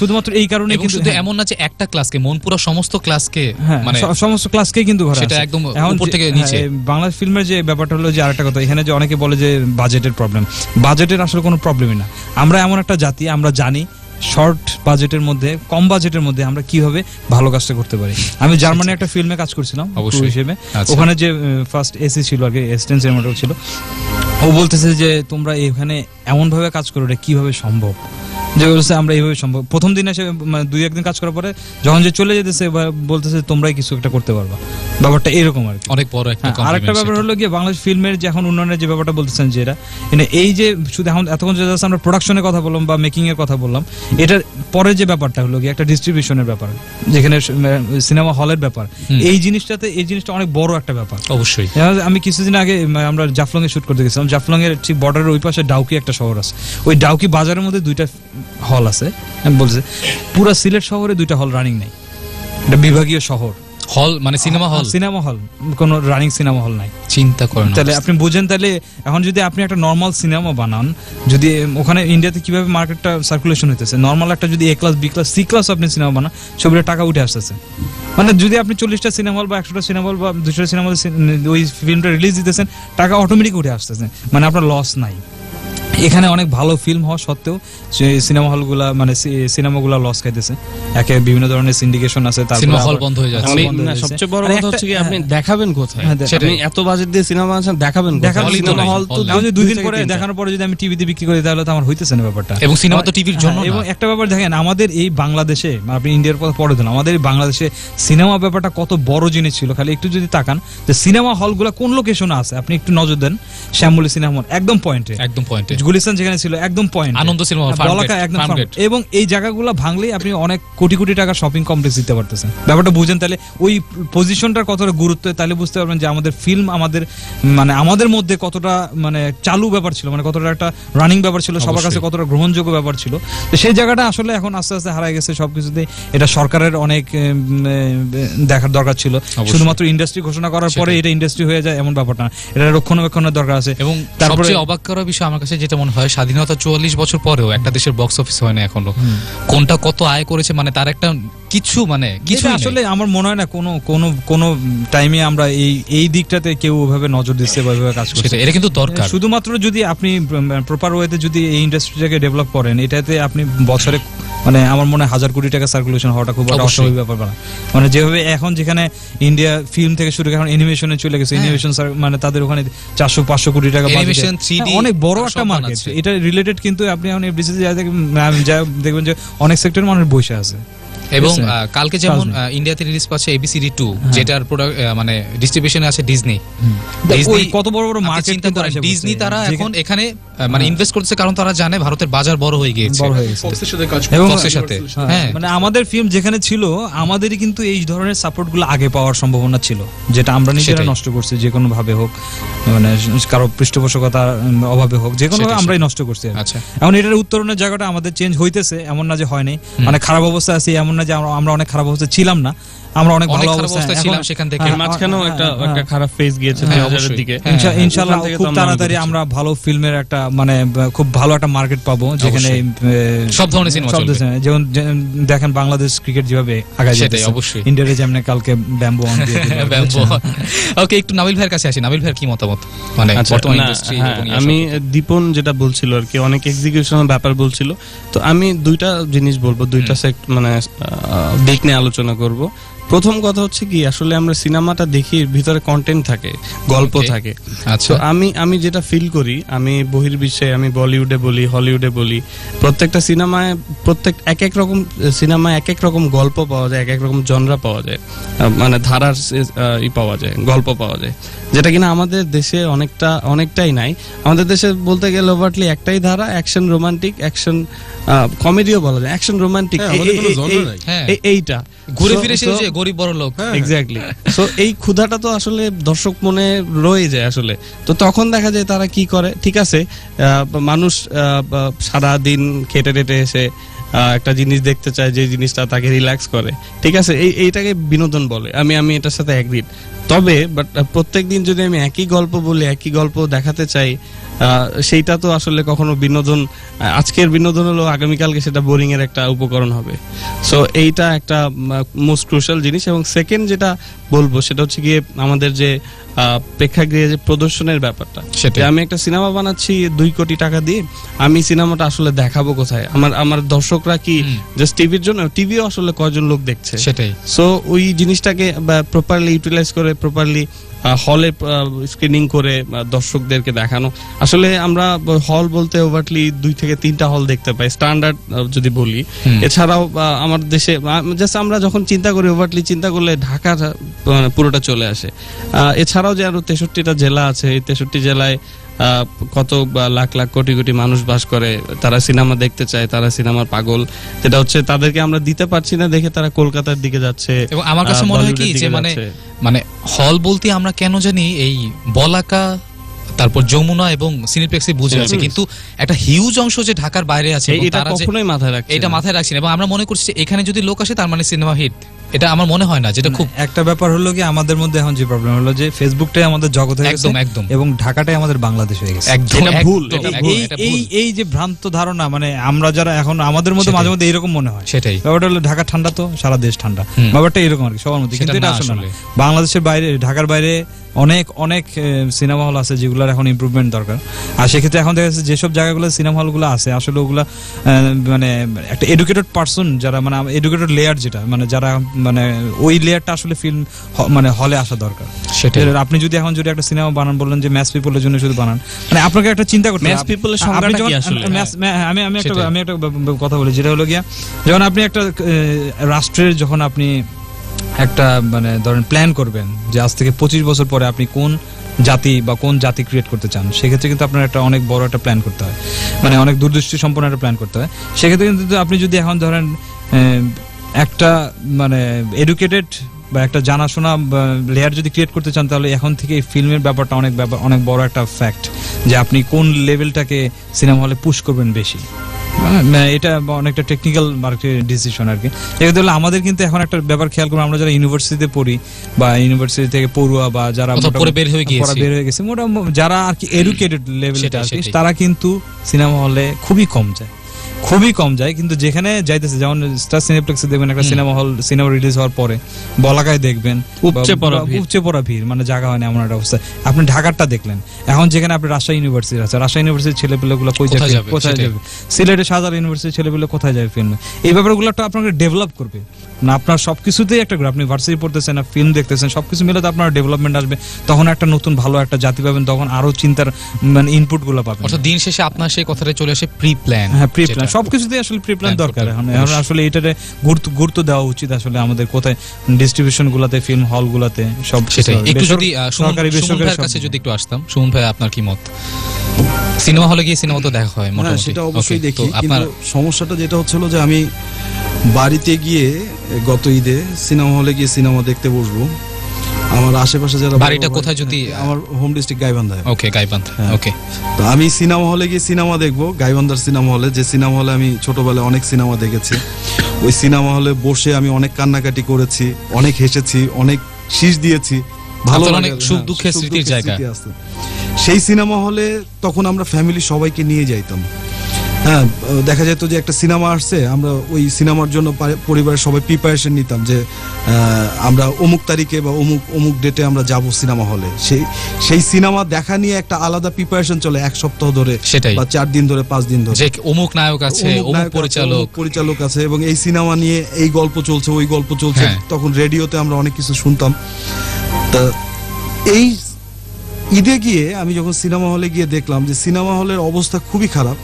Speaker 2: শুধুমাত্র
Speaker 4: এই কারণে, কিন্তু
Speaker 2: শুধু এমন না যে একটা ক্লাসকে, মনপুরা সমস্ত ক্লাসকে, মানে
Speaker 4: সমস্ত ক্লাসকে কিন্তু ধরা,
Speaker 2: সেটা একদম উপর থেকে নিচে।
Speaker 4: বাংলা ফিল্মের যে ব্যাপারটা হলো যে আরেকটা কথা, এখানে যে অনেকে বলে যে বাজেটের প্রবলেম, বাজেটের আসলে কোনো প্রবলেমই না। আমরা এমন একটা জাতি, আমরা জানি শর্ট বাজেটের মধ্যে, কম বাজেটের মধ্যে আমরা কিভাবে ভালো কাজটা করতে পারি। আমি জার্মানি একটা ফিল্মে কাজ করছিলাম হিসেবে, ওখানে যে ফার্স্ট এসি ছিল, আগে অ্যাসিস্ট্যান্ট সিনেমাটোগ্রাফার ছিল, ও বলতেছে যে তোমরা এখানে এমন ভাবে কাজ করো, এটা কিভাবে সম্ভব? যে বলছে আমরা এইভাবে সম্ভব। প্রথম দিন এসে 2-1 দিন কাজ করার পরে যখন যে চলে যেতেছে, বলতেছে তোমরাই কিছু একটা করতে পারবা, ব্যাপারটা এরকম আর কি,
Speaker 2: অনেক বড় একটা।
Speaker 4: আরেকটা ব্যাপার হলো গিয়ে বাংলাদেশ ফিল্মের যে এখন উন্নয়নের যে ব্যাপারটা বলতেছেন, যে এটা এই যে শুধু এখন এতক্ষণ যে আমরা প্রোডাকশনের কথা বললাম বা মেকিং এর কথা বললাম, এটার পরে যে ব্যাপারটা হলো গিয়ে একটা ডিস্ট্রিবিউশনের ব্যাপার, যেখানে সিনেমা হলের ব্যাপার, এই জিনিসটা অনেক বড় একটা ব্যাপার।
Speaker 2: অবশ্যই,
Speaker 4: আমি কিছুদিন আগে আমরা জাফলং এ শুট করতে গেছিলাম, জাফলং এর ঠিক বর্ডারের ওই পাশে ডাউকি একটা শহর আছে, ওই ডাউকি বাজারের মধ্যে 2টা হল আছে। আমি বলছি পুরো সিলেট শহরে 2টা হল রানিং নাই, এটা বিভাগীয় শহর,
Speaker 2: হল মানে সিনেমা হল,
Speaker 4: কোন রানিং সিনেমা হল নাই।
Speaker 2: চিন্তা করেন
Speaker 4: তাহলে আপনি বুঝেন, তাহলে এখন যদি আপনি একটা নরমাল সিনেমা বানান, যদি ওখানে ইন্ডিয়াতে কিভাবে মার্কেটটা সার্কুলেশন হইতেছে, নরমাল একটা যদি A class B class C class আপনি সিনেমা বানান, ছবিটা টাকা উঠে আসতেছে। মানে যদি আপনি 40টা সিনেমা হল বা 100টা সিনেমা হল বা 200টা সিনেমা হল ওই ফিল্মটা রিলিজ দিতেছেন, টাকা অটোমেটিক উঠে আসতেছে, মানে আপনার লস নাই। এখানে অনেক ভালো ফিল্ম হওয়া সত্ত্বেও সিনেমা হলগুলা মানে সিনেমাগুলা লস খাইতেছে, একে বিভিন্ন ধরনের সিন্ডিকেশন আছে,
Speaker 2: সিনেমা হল বন্ধ হয়ে যাচ্ছে।
Speaker 3: সবচেয়ে বড় কথা হচ্ছে কি আপনি দেখাবেন কোথায়? আপনি এত বাজেট দিয়ে সিনেমা আছেন, দেখাবেন কোথায়? হল তো
Speaker 4: 2 দিন পরে দেখানোর পরে যদি আমি টিভিতে বিক্রি করি, তাহলে তো আমার হইতেছে না ব্যাপারটা।
Speaker 2: এবং সিনেমা তো টিভির জন্য না।
Speaker 4: এবং একটা ব্যাপার দেখেন, আমাদের এই বাংলাদেশে, আপনি ইন্ডিয়ার কথা পরে দেন, আমাদের এই বাংলাদেশে সিনেমা ব্যাপারটা কত বড় জিনিস ছিল। খালি একটু যদি তাকান যে সিনেমা হলগুলো কোন লোকেশনে আছে, আপনি একটু নজর দেন, শ্যামলী সিনেমা হল একদম পয়েন্টে, গুলিস্তান যেখানে ছিল একদম পয়েন্ট,
Speaker 2: আনন্দ সিনেমা হল
Speaker 4: বলাকা একদম, এবং এই জায়গাগুলো ভাঙলেই আপনি অনেক কোটি কোটি টাকা শপিং কমপ্লেক্স দিতে পারতেছেন। ব্যাপারটা বুঝেন, তাহলে ওই পজিশনটার কতটা গুরুত্ব, তাহলে বুঝতে পারবেন যে আমাদের ফিল্ম আমাদের মধ্যে কতটা মানে চালু ব্যাপার ছিল, মানে কতটা একটা রানিং ব্যাপার ছিল, সবার কাছে কতটা গ্রহণযোগ্য ব্যাপার ছিল। তো সেই জায়গাটা আসলে এখন আস্তে আস্তে হারায় গেছে সবকিছুতে। এটা সরকারের অনেক দেখার দরকার ছিল। শুধুমাত্র ইন্ডাস্ট্রি ঘোষণা করার পরে এটা ইন্ডাস্ট্রি হয়ে যায় এমন ব্যাপারটা, এটা রক্ষণাবেক্ষণের দরকার আছে।
Speaker 2: এবং সবচেয়ে অবাক করার বিষয় আমার কাছে যেটা যেমন হয়, স্বাধীনতা 44 বছর পরেও একটা দেশের বক্স অফিস হয় না এখনো, কোনটা কত আয় করেছে মানে তার একটা কিছু মানে কিছু
Speaker 4: আসলে আমার মনে হয় না কোনো টাইমে আমরা এই দিকটাতে কেউ ওইভাবে নজর দিচ্ছে বা ওইভাবে কাজ করছে।
Speaker 2: এটা কিন্তু দরকার।
Speaker 4: শুধুমাত্র যদি আপনি প্রপার ওয়েতে যদি এই ইন্ডাস্ট্রিটাকে ডেভেলপ করেন, এটাতে আপনি বছরে মানে আমার মনে হয় 1000 কোটি টাকা সার্কুলেশন হওয়াটা খুব একটা অস্বাভাবিক ব্যাপার না। মানে যেভাবে এখন যেখানে ইন্ডিয়া ফিল্ম থেকে শুরু করে এখন অ্যানিমেশনে চলে গেছে, অ্যানিমেশন মানে তাদের ওখানে 400-500 কোটি টাকা
Speaker 2: অ্যানিমেশন 3D
Speaker 4: অনেক বড় একটা মার্কেট এটা রিলেটেড। কিন্তু আপনি এখন এফডিসিতে দেখবেন যে অনেক সেক্টর মানুষ বসে আছে।
Speaker 2: এবং কালকে যেমন ইন্ডিয়াতে রিলিজ পাচ্ছে ABCD 2, যেটার মানে ডিস্ট্রিবিউশনে আছে ডিজনি।
Speaker 4: কত বড় বড় মার্কেট
Speaker 2: চিন্তা করেন, ডিজনি তারা এখন এখানে মানে ইনভেস্ট করছে কারণ তারা জানে ভারতের বাজার বড় হয়ে গিয়েছে।
Speaker 5: ফক্সের সাথে কাজ
Speaker 4: এবং
Speaker 5: ফক্সের
Speaker 2: সাথে
Speaker 4: মানে আমাদের ফিল্ম যেখানে ছিল, আমাদেরই কিন্তু এই ধরনের সাপোর্টগুলো আগে পাওয়ার সম্ভাবনা ছিল, যেটা আমরা নিজেরা নষ্ট করছি যে কোনো ভাবে হোক, মানে কারো পৃষ্ঠপোষকতার অভাবে হোক, যে কোনো ভাবে আমরাই নষ্ট করছি।
Speaker 2: আচ্ছা,
Speaker 4: এখন এটার উত্তরণের জায়গাটা আমাদের চেঞ্জ হইতেছে, এমন না যে হয়নি। মানে খারাপ অবস্থা আছে এমন না যে আমরা অনেক খারাপ অবস্থা ছিলাম না, আমরা অনেক ভালো অবস্থায় ছিলাম।
Speaker 3: সেখান থেকে মাঝখানেও একটা খারাপ ফেজ গিয়েছে 2000 এর দিকে।
Speaker 4: ইনশাআল্লাহ খুব তাড়াতাড়ি আমরা ভালো ফিল্মের একটা মানে খুব ভালো একটা মার্কেট পাবো, যেখানে
Speaker 2: সব ধরনের সিনেমা চলবে।
Speaker 4: যেমন দেখেন বাংলাদেশ ক্রিকেট যেভাবে আগায় যাচ্ছে,
Speaker 2: অবশ্যই
Speaker 4: ইন্ডিয়ারে যেমন কালকে ব্যাম্বো অন দিয়ে দিল।
Speaker 2: ব্যাম্বো। ওকে, একটু নাবিল ভাইয়ের কাছে আসি। নাবিল ভাইয়ের কি মতামত মানে বর্তমান ইন্ডাস্ট্রি?
Speaker 3: আমি দীপন যেটা বলছিল আর কি, অনেক এক্সিকিউশনের ব্যাপার বলছিল, তো আমি দুইটা জিনিস বলবো, দুইটা মানে দিক নিয়ে আলোচনা করব। প্রথম কথা হচ্ছে কি, আসলে আমরা সিনেমাটা দেখি, ভিতরে কন্টেন্ট থাকে, গল্প থাকে।
Speaker 2: আচ্ছা,
Speaker 3: আমি যেটা ফিল করি, আমি বহির্বিশ্বে, আমি বলিউডে বলি, হলিউডে বলি, প্রত্যেকটা সিনেমায় এক এক রকম সিনেমায় এক এক রকম গল্প পাওয়া যায়, এক এক রকম জনরা পাওয়া যায়, মানে ধারার পাওয়া যায়, গল্প পাওয়া যায়, যেটা কিনা আমাদের দেশে অনেকটাই নাই। আমাদের দেশে বলতে গেলে ওভারটলি একটাই ধারা, অ্যাকশন রোমান্টিক, অ্যাকশন কমেডিও বলা যায়, অ্যাকশন রোমান্টিক, এইটা
Speaker 2: ঘুরে ফিরে এসে গরিব বড় লোক।
Speaker 3: এক্স্যাক্টলি। সো এই ক্ষুধাটা তো আসলে দর্শক মনে রয়ে যায় আসলে। তো তখন দেখা যায় তারা কি করে, ঠিক আছে মানুষ সারা দিন খেটে টেটে এসে একটা জিনিস দেখতে চায়, যে জিনিসটা তাকে রিল্যাক্স করে, ঠিক আছে, এইটাকে বিনোদন বলে। আমি এটার সাথে এগ্রি। তবে প্রত্যেকদিন যদি আমি একই গল্প বলি, একই গল্প দেখাতে চাই, সেইটা তো আসলে কখনো বিনোদন, আজকের বিনোদন হলো আগামীকালকে সেটা বোরিং এর একটা উপকরণ হবে। সো এইটা একটা মোস্ট ক্রুশাল জিনিস। এবং সেকেন্ড যেটা বলবো সেটা হচ্ছে গিয়ে আমাদের যে প্রেক্ষাগৃহে যে প্রদর্শনের ব্যাপারটা, সেটা আমি একটা সিনেমা বানাচ্ছি 2 কোটি টাকা দিয়ে, আমি সিনেমাটা আসলে দেখাবো কোথায়? আমার দর্শকরা কি জাস্ট টিভির জন্য? টিভিও আসলে কয়জন লোক দেখছে, সেটাই। সো ওই জিনিসটাকে প্রপারলি ইউটিলাইজ করে, প্রপারলি হলে স্ক্রিনিং করে দর্শকদেরকে দেখানো। আসলে আমরা হল বলতে ওভারটলি 2 থেকে 3টা হল দেখতে পাই স্ট্যান্ডার্ড যদি বলি। এছাড়াও আমার দেশে জাস্ট আমরা যখন চিন্তা করি, ওভারটলি চিন্তা করলে ঢাকা পুরোটা চলে আসে। এছাড়াও যে আরো 63টা জেলা আছে, এই 63 জেলায় কত লাখ লাখ কোটি কোটি মানুষ বাস করে, তারা সিনেমা দেখতে চায়, তারা সিনেমার পাগল। যেটা হচ্ছে তাদেরকে আমরা দিতে পারছি না দেখে তারা কলকাতার দিকে যাচ্ছে।
Speaker 2: এবং আমার কাছে মনে হয় কি যে মানে হল বলতে আমরা কেন জানি এই বলাকা, তারপর যমুনা এবং সিনেপ্লেক্সে বুঝে আছে, কিন্তু একটা হিউজ অংশ যে ঢাকার বাইরে আছে,
Speaker 3: এটা কখনোই মাথায় রাখছে,
Speaker 2: এটা মাথায় রাখছি না। এবং আমরা মনে করছি এখানে যদি লোক আসে তার মানে সিনেমা হিট, এটা আমার মনে হয় না। যেটা খুব
Speaker 4: একটা ব্যাপার হলো কি, আমাদের মধ্যে এখন যে প্রবলেম হলো যে ফেসবুকটাই আমাদের জগৎ হয়ে গেছে,
Speaker 2: একদম,
Speaker 4: এবং ঢাকাটাই আমাদের বাংলাদেশ হয়ে গেছে।
Speaker 2: এটা ভুল।
Speaker 4: এই যে ভ্রান্ত ধারণা, মানে আমরা যারা এখন আমাদের মধ্যে মাঝে মধ্যে এরকম মনে হয়,
Speaker 2: সেটাই
Speaker 4: ব্যাপারটা হলো ঢাকা ঠান্ডা তো সারা দেশ ঠান্ডা, ব্যাপারটা এরকম আর কি সবার মধ্যে। কিন্তু এটা আসলে বাংলাদেশের বাইরে, ঢাকার বাইরে অনেক সিনেমা হল আছে যেগুলোর এখন ইমপ্রুভমেন্ট দরকার। আর সেক্ষেত্রে এখন দেখা যাচ্ছে যেসব জায়গাগুলো সিনেমা হলগুলো আছে, আসলে ওগুলা মানে একটা এডুকেটেড পার্সন যারা, মানে এডুকেটেড লেয়ার যেটা, মানে যারা মানে ওই লেয়ারটা আসলে ফিল্ম মানে হলে আসা দরকার। সেটা আপনি যদি এখন যদি একটা সিনেমা বানান, বললেন যে ম্যাস পিপলের জন্য শুধু বানান, মানে আপনাকে একটা চিন্তা করতে হবে ম্যাস পিপলের সংজ্ঞাটা কি আসলে। আমি একটা কথা বলি, যেটা হলো গিয়া, যখন আপনি একটা রাষ্ট্রের, যখন আপনি একটা মানে ধরেন প্ল্যান করবেন যে আজ থেকে 25 বছর পরে আপনি কোন জাতি বা কোন জাতি ক্রিয়েট করতে চান, সেক্ষেত্রে কিন্তু আপনার একটা অনেক বড় একটা প্ল্যান করতে হয়, মানে অনেক দূরদৃষ্টি সম্পন্ন একটা প্ল্যান করতে হয়। সেক্ষেত্রে কিন্তু আপনি যদি এখন ধরেন একটা মানে এডুকেটেড বা একটা জানাশোনা লেয়ার যদি ক্রিয়েট করতে চান, তাহলে এখন থেকে এই ফিল্মের ব্যাপারটা অনেক বড় একটা ফ্যাক্ট, যে আপনি কোন লেভেলটাকে সিনেমা হলে পুশ করবেন বেশি। না, এটা অনেকটা টেকনিক্যাল মার্কেট ডিসিশন আর কি। এটা হলো আমাদের কিন্তু এখন একটা ব্যাপার খেয়াল করুন, আমরা যারা ইউনিভার্সিটিতে পড়ি বা ইউনিভার্সিটি থেকে পড়ুয়া বা যারা
Speaker 2: বের হয়ে
Speaker 4: গেছে মোটামুটি যারা আর কি এডুকেটেড লেভেলে তারা কিন্তু সিনেমা হলে খুবই কম যায়, কিন্তু যেখানে যাইতেছে, যেমন স্টার সিনেপ্লেক্সে দেখবেন একটা সিনেমা রিলিজ হওয়ার পরে বলাকায় দেখবেন উপচে পড়া ভিড়, মানে জায়গা হয় না এমন একটা অবস্থা। আপনি ঢাকারটা দেখলেন, এখন যেখানে আপনি রাজশাহী ইউনিভার্সিটি আছে, রাজশাহী ইউনিভার্সিটির ছেলেপেলেগুলো কোথায় যাবে, সিলেটে শাহজালাল ইউনিভার্সিটির ছেলেপেলে কোথায় যাবে ফিল্মে, এই ব্যাপারগুলো একটা আপনাকে ডেভেলপ করবে না। আপনার সবকিছুতেই একটা, আপনি ভার্সিটি পড়তেছেন না, ফিল্ম দেখতেছেন, সবকিছু মিলে তো আপনার ডেভেলপমেন্ট আসবে, তখন একটা নতুন ভালো একটা জাতি পাবেন, তখন আরো চিন্তার মানে ইনপুট গুলো পাবেন।
Speaker 2: অর্থাৎ দিন শেষে আপনার সেই কথাটা চলে আসে প্রি প্ল্যান।
Speaker 4: হ্যাঁ, প্রি প্ল্যান, সবকিছুতেই আসলে প্রি প্ল্যান দরকার। এখন আসলে এটাতে গুরুত্ব দেওয়া উচিত আসলে আমাদের কোথায় ডিস্ট্রিবিউশন গুলাতে, ফিল্ম হল গুলাতে, সব।
Speaker 2: একটু যদি সরকারি বেসরকারির কাছে যদি একটু আসতাম, সুমন ভাই আপনার কি মত? সিনেমা হলে গিয়ে সিনেমা তো দেখা হয় মোটামুটি,
Speaker 7: সেটা অবশ্যই দেখি, কিন্তু সমস্যাটা যেটা হচ্ছিল যে আমি বাড়িতে গিয়ে গত ঈদে সিনেমা হলে গিয়ে সিনেমা দেখতে বসবো, আমার আশেপাশে যারা,
Speaker 2: বাড়িটা কোথায়? যদি
Speaker 7: আমার হোম ডিস্ট্রিক্ট গাইবান্ধায়।
Speaker 2: ওকে, গাইবান্ধা। ওকে,
Speaker 7: তো আমি সিনেমা হলে গিয়ে সিনেমা দেখবো, গাইবান্ধার সিনেমা হলে, যে সিনেমা হলে আমি ছোটবেলায় অনেক সিনেমা দেখেছি। ওই সিনেমা হলে বসে আমি অনেক কান্নাকাটি করেছি, অনেক হেসেছি, অনেক শীষ দিয়েছি, ভালো
Speaker 2: অনেক সুখ দুঃখের স্মৃতির জায়গা।
Speaker 7: সেই সিনেমা হলে তখন আমরা ফ্যামিলি সবাইকে নিয়ে যাইতাম। হ্যাঁ, দেখা যেত যে একটা সিনেমা আসছে, আমরা ওই সিনেমার জন্য পরিবারের সবাই প্রিপারেশন নিতাম যে আমরা অমুক তারিখে বা অমুক ডেটে আমরা যাব সিনেমা হলে। সেই সিনেমা দেখা নিয়ে একটা আলাদা প্রিপারেশন চলে 1 সপ্তাহ ধরে বা 4 দিন ধরে, 5 দিন ধরে,
Speaker 2: যে অমুক নায়ক আছে, অমুক
Speaker 7: পরিচালক আছে, এবং এই সিনেমা নিয়ে এই গল্প চলছে, ওই গল্প চলছে। তখন রেডিওতে আমরা অনেক কিছু শুনতাম। তা এই ঈদে গিয়ে আমি যখন সিনেমা হলে গিয়ে দেখলাম যে সিনেমা হলের অবস্থা খুবই খারাপ,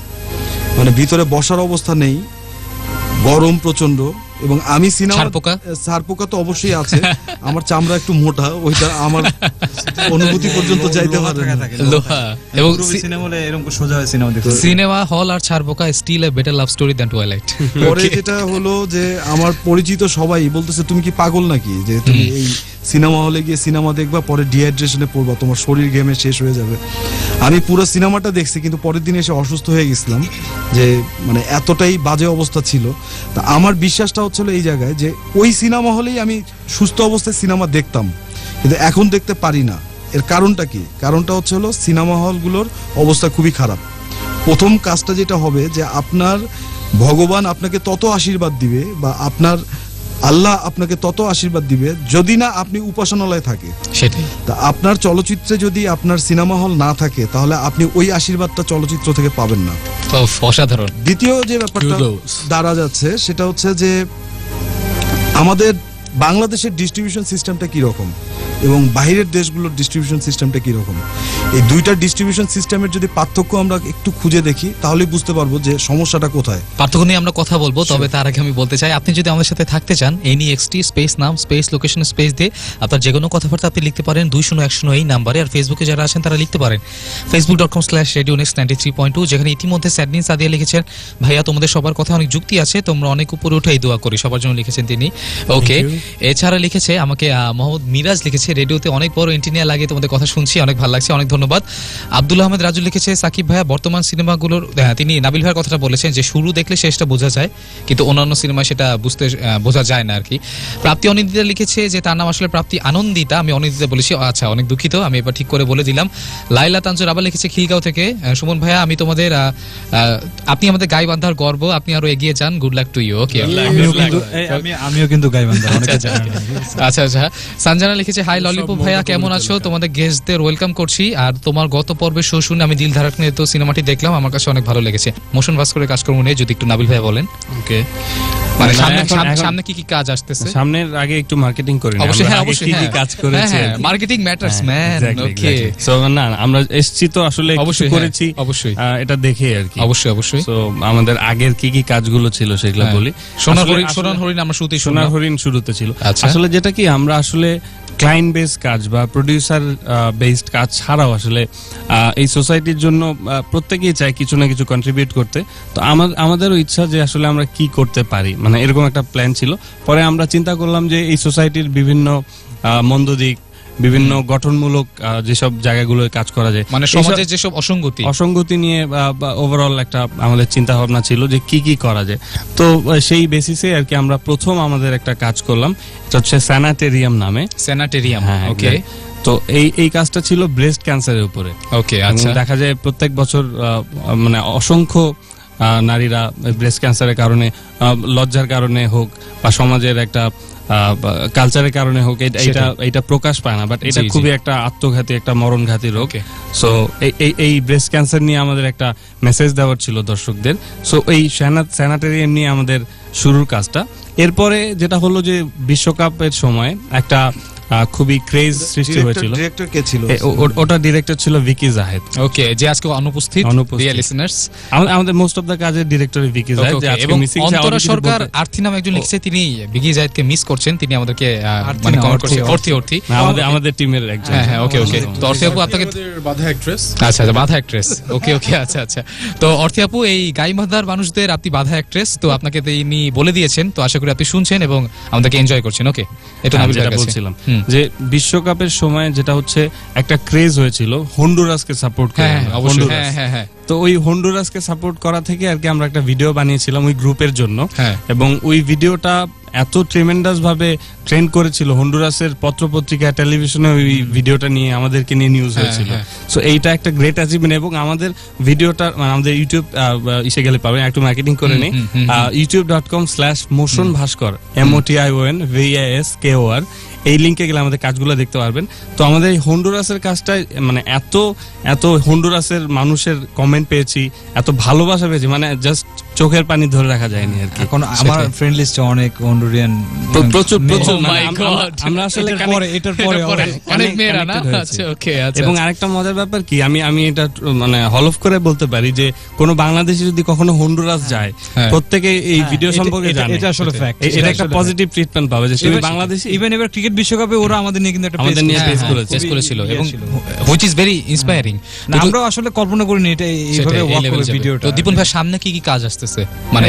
Speaker 7: মানে ভিতরে বসার অবস্থা নেই, গরম প্রচন্ড, এবং আমি সিনেমা, ছারপোকা তো অবশ্যই আছে, আমার চামড়া একটু মোটা, ওইটা আমার অনুভূতি পর্যন্ত যাইতে পারে না।
Speaker 4: এবং সিনেমা হলে এরকম সোজা হয় সিনেমা দেখতে,
Speaker 2: সিনেমা হল আর ছারপোকা still a better love story than Twilight.
Speaker 7: পরে যেটা হলো যে আমার পরিচিত সবাই বলতেছে, তুমি কি পাগল নাকি যে তুমি এই সিনেমা হলে গিয়ে সিনেমা দেখবা, পরে ডিহাইড্রেশনে পড়বা, তোমার শরীর ঘেমে শেষ হয়ে যাবে। আমি পুরো সিনেমাটা দেখছি, কিন্তু পরের দিন এসে অসুস্থ হয়ে গেছিলাম, যে মানে এতটাই বাজে অবস্থা ছিল। তা আমার বিশ্বাসটা হচ্ছিল এই জায়গায় যে ওই সিনেমা হলেই আমি সুস্থ অবস্থায় সিনেমা দেখতাম, কিন্তু এখন দেখতে পারি না। এর কারণটা কি? কারণটা হচ্ছে হলো সিনেমা হলগুলোর অবস্থা খুবই খারাপ। প্রথম কাজটা যেটা হবে যে আপনার ভগবান আপনাকে তত আশীর্বাদ দিবে, বা আপনার আল্লাহ আপনাকে তত আশীর্বাদ দিবে যদি না আপনি উপাসনালয়ে থাকে।
Speaker 2: সেটাই।
Speaker 7: তা আপনার চলচ্চিত্রে যদি আপনার সিনেমা হল না থাকে, তাহলে আপনি ওই আশীর্বাদটা চলচ্চিত্র থেকে পাবেন না।
Speaker 2: অসাধারণ।
Speaker 7: দ্বিতীয় যে ব্যাপারটা দাঁড়া যাচ্ছে সেটা হচ্ছে যে আমাদের বাংলাদেশের ডিস্ট্রিবিউশন সিস্টেমটা কি রকম এবং বাইরের দেশগুলোর ডিস্ট্রিবিউশন সিস্টেমটা কি রকম, এই দুইটা ডিস্ট্রিবিউশন সিস্টেমের যদি পার্থক্য আমরা একটু খুঁজে দেখি, তাহলেই বুঝতে পারবো যে সমস্যাটা কোথায়।
Speaker 2: পার্থক্য নিয়ে আমরা কথা বলবো, তবে তার আগে আমি বলতে চাই, আপনি যদি আমাদের সাথে থাকতে চান, NEXT স্পেস নাম স্পেস লোকেশন স্পেস দিয়ে আপনার যে কোনো কথাবার্তা আপনি লিখতে পারেন 20110 এই নাম্বারে। আর ফেসবুকে যারা আছেন তারা লিখতে পারেন facebook.com/radionext93.2, যেখানে ইতিমধ্যে স্যাডনিন সাদিয়া লিখেছেন, ভাইয়া তোমাদের সবার কথা অনেক যুক্তি আছে, তোমরা অনেক উপরে উঠে দোয়া করি, সবার জন্য লিখেছেন তিনি। ওকে, এছাড়া লিখেছে আমাকে মোহাম্মদ মিরাজ লিখেছে, রেডিওতে অনেক বড় এন্টিনিয়া লাগে, তোমাদের কথা শুনছি, অনেক ভালো লাগছে, অনেক ধন্যবাদ। আব্দুল আহমেদ রাজু লিখেছে, সাকিব ভাইয়া বর্তমান সিনেমাগুলোর, তিনি নাবিল ভাইয়ের কথাটা বলেছেন যে শুরু দেখলে শেষটা বোঝা যায়, কিন্তু অন্যান্য সিনেমায় সেটা বোঝা যায় না আর কি। প্রাপ্তি অনিন্দিতা লিখেছে যে তার নাম আসলে প্রাপ্তি আনন্দিতা, আমি অনিন্দিতা বলেছি, আচ্ছা অনেক দুঃখিত, আমি এবার ঠিক করে বলে দিলাম। লাইলা তানজুর আবার লিখেছে খিলগাঁও থেকে, সুমন ভাইয়া আমি তোমাদের, আপনি আমাদের গাইবান্ধার গর্ব, আপনি আরো এগিয়ে যান, গুড লাক টু ইউ। ওকে,
Speaker 4: আমিও কিন্তু গাইবান্ধা, অনেকে জানেন।
Speaker 2: আচ্ছা আচ্ছা। সঞ্জনা লিখেছে, হাই ললিপপ ভাইয়া কেমন আছো, তোমাদের গেস্টদের ওয়েলকাম করছি, আর তোমার গত পর্বের শো শুনে আমি দিল ধারকনে তো সিনেমাটি দেখলাম, আমার কাছে অনেক ভালো লেগেছে। মোশন ভাস্করের কাজকর্ম নিয়ে যদি একটু নাবিল ভাই বলেন।
Speaker 3: ওকে,
Speaker 2: মানে সামনে কি কি কাজ আসতেছে?
Speaker 3: সামনের আগে একটু মার্কেটিং করি না,
Speaker 2: অবশ্যই হ্যাঁ, অবশ্যই
Speaker 3: কি কাজ করেছে,
Speaker 2: মার্কেটিং ম্যাটারস ম্যান। ওকে,
Speaker 3: সো না আমরা এসছি তো আসলে
Speaker 2: অবশ্যই
Speaker 3: করেছি,
Speaker 2: অবশ্যই
Speaker 3: এটা দেখে আর কি,
Speaker 2: অবশ্যই অবশ্যই।
Speaker 3: সো আমাদের আগের কি কি কাজগুলো ছিল সেগুলো বলি।
Speaker 2: সোনার হরিণ আমরা শুরুতেই,
Speaker 3: সোনার হরিণ শুরুতে ছিল। আসলে যেটা কি আমরা আসলে ক্লায়েন্ট বেসড কাজ বা প্রোডিউসার বেসড কাজ ছাড়াও আসলে এই সোসাইটির জন্য প্রত্যেকেই চায় কিছু না কিছু কন্ট্রিবিউট করতে। তো আমাদেরও ইচ্ছা যে আসলে আমরা কি করতে পারি, মানে এরকম একটা প্ল্যান ছিল। পরে আমরা চিন্তা করলাম যে এই সোসাইটির বিভিন্ন মন্দ দিক বিভিন্ন গঠনমূলক যেসব জায়গাগুলোয় কাজ করা যায়,
Speaker 2: মানে সমাজের যেসব
Speaker 3: অসঙ্গতি নিয়ে ওভারঅল একটা আমাদের চিন্তা ভাবনা ছিল যে কি করা যায়। তো সেই বেসিসে আর কি আমরা প্রথম আমাদের একটা কাজ করলাম, এটা হচ্ছে স্যানাটেরিয়াম নামে।
Speaker 2: স্যানাটেরিয়াম, ওকে।
Speaker 3: তো এই কাজটা ছিল ব্রেস্ট ক্যান্সারের উপরে।
Speaker 2: ওকে, আচ্ছা।
Speaker 3: দেখা যায় প্রত্যেক বছর মানে অসংখ্য নারীরা ব্রেস্ট ক্যান্সারের কারণে, লজ্জার কারণে হোক বা সমাজের একটা কালচারের কারণে হোক, এটা প্রকাশ পায় না, বাট এটা খুবই একটা আত্মঘাতী, একটা মরণঘাতী রোগ। সো এই ব্রেস্ট ক্যান্সার নিয়ে আমাদের একটা মেসেজ দেওয়ার ছিল দর্শকদের। সো এই স্যানাটেরিয়াম নিয়ে আমাদের শুরুর কাজটা। এরপরে যেটা হলো যে বিশ্বকাপের সময় একটা খুবই ক্রেজ সৃষ্টি হয়েছিল।
Speaker 7: ডিরেক্টর কে ছিল?
Speaker 3: ওটা ডিরেক্টর ছিল ভিকি জাহেদ।
Speaker 2: ওকে, যে আজকে অনুপস্থিত ডিয়ার লিসেনার্স।
Speaker 3: আমাদের মোস্ট অফ দা কাজের ডিরেক্টর ভিকি জাহেদ, যে আজকে মিসিং।
Speaker 2: অন্তরা সরকার আর্থি নামে একজন লিখছে, তিনি ভিকি জাহেদকে মিস করছেন, তিনি আমাদেরকে মানে কমেন্ট করছে অর্থি
Speaker 3: আমাদের টিমের একজন।
Speaker 2: হ্যাঁ, ওকে। তো অর্থি আপু আপনাকে
Speaker 5: বাধা অ্যাক্ট্রেস।
Speaker 2: আচ্ছা, বাধা অ্যাক্ট্রেস। ওকে, আচ্ছা। তো অর্থি আপু, এই গাইবান্ধার মানুষদের আপনি বাধা অ্যাক্ট্রেস, তো আপনাকে তিনি বলে দিয়েছেন, তো আশা করি আপনি শুনছেন এবং আমাদেরকে এনজয় করছেন। ওকে, এটা আমি
Speaker 3: বলছিলাম যে বিশ্বকাপের সময় যেটা হচ্ছে একটা ক্রেজ হয়েছিল হন্ডুরাসকে সাপোর্ট করে।
Speaker 2: হ্যাঁ।
Speaker 3: তো ওই হন্ডুরাসকে সাপোর্ট করা থেকে আর কি আমরা একটা ভিডিও বানিয়েছিলাম ওই গ্রুপের জন্য, এবং ওই ভিডিওটা এত ট্রেমেন্ডাস ভাবে ট্রেন্ড করেছিল, হন্ডুরাসের পত্রপত্রিকা, টেলিভিশনে ওই ভিডিওটা নিয়ে আমাদেরকে নিয়ে নিউজ হয়েছিল। সো এইটা একটা গ্রেট অ্যাচিভমেন্ট, এবং আমাদের ভিডিওটা আমাদের ইউটিউব এসে গেলে পাবেন, একটু মার্কেটিং করে নেই, youtube.com/motionbhaskar MOTIONVASKOR, এই লিঙ্কে গেলে আমাদের কাজগুলো দেখতে পারবেন। তো আমাদের এই হন্ডুরাসের কাজটা মানে এত হন্ডুরাসের মানুষের কমেন্ট পেয়েছি, এত ভালোবাসা পেয়েছি, মানে জাস্ট চোখের পানি ধরে রাখা যায়নি আর কি।
Speaker 4: এখন আমার ফ্রেন্ড লিস্টে অনেক হন্ডুরিয়ান
Speaker 3: প্রচুর আমরা আসলে
Speaker 4: এটার পরে
Speaker 2: অনেক মেয়েরা না। আচ্ছা, ওকে।
Speaker 3: এবং আরেকটা মজার ব্যাপার কি, আমি এটা মানে হলফ করে বলতে পারি যে কোন বাংলাদেশি যদি কখনো হন্ডুরাস যায়, প্রত্যেকে এই ভিডিও সম্পর্কে জানে।
Speaker 4: এটা আসলে ফ্যাক্ট,
Speaker 3: এটা একটা পজিটিভ ট্রিটমেন্ট পাবে যে তুমি বাংলাদেশি।
Speaker 4: ইভেন এবার ক্রিকেট বিশ্বকাপে ওরা আমাদের নিয়ে কিন্তু একটা
Speaker 2: পেজ করেছিল, এবং হুইচ ইজ ভেরি ইন্সপায়ারিং।
Speaker 4: আমরা আসলে কল্পনা করিনি এটা এইভাবে ওয়ার্ক করবে ভিডিওটা।
Speaker 2: তো দীপন ভাই, সামনে কি কাজ আসতেছে? মানে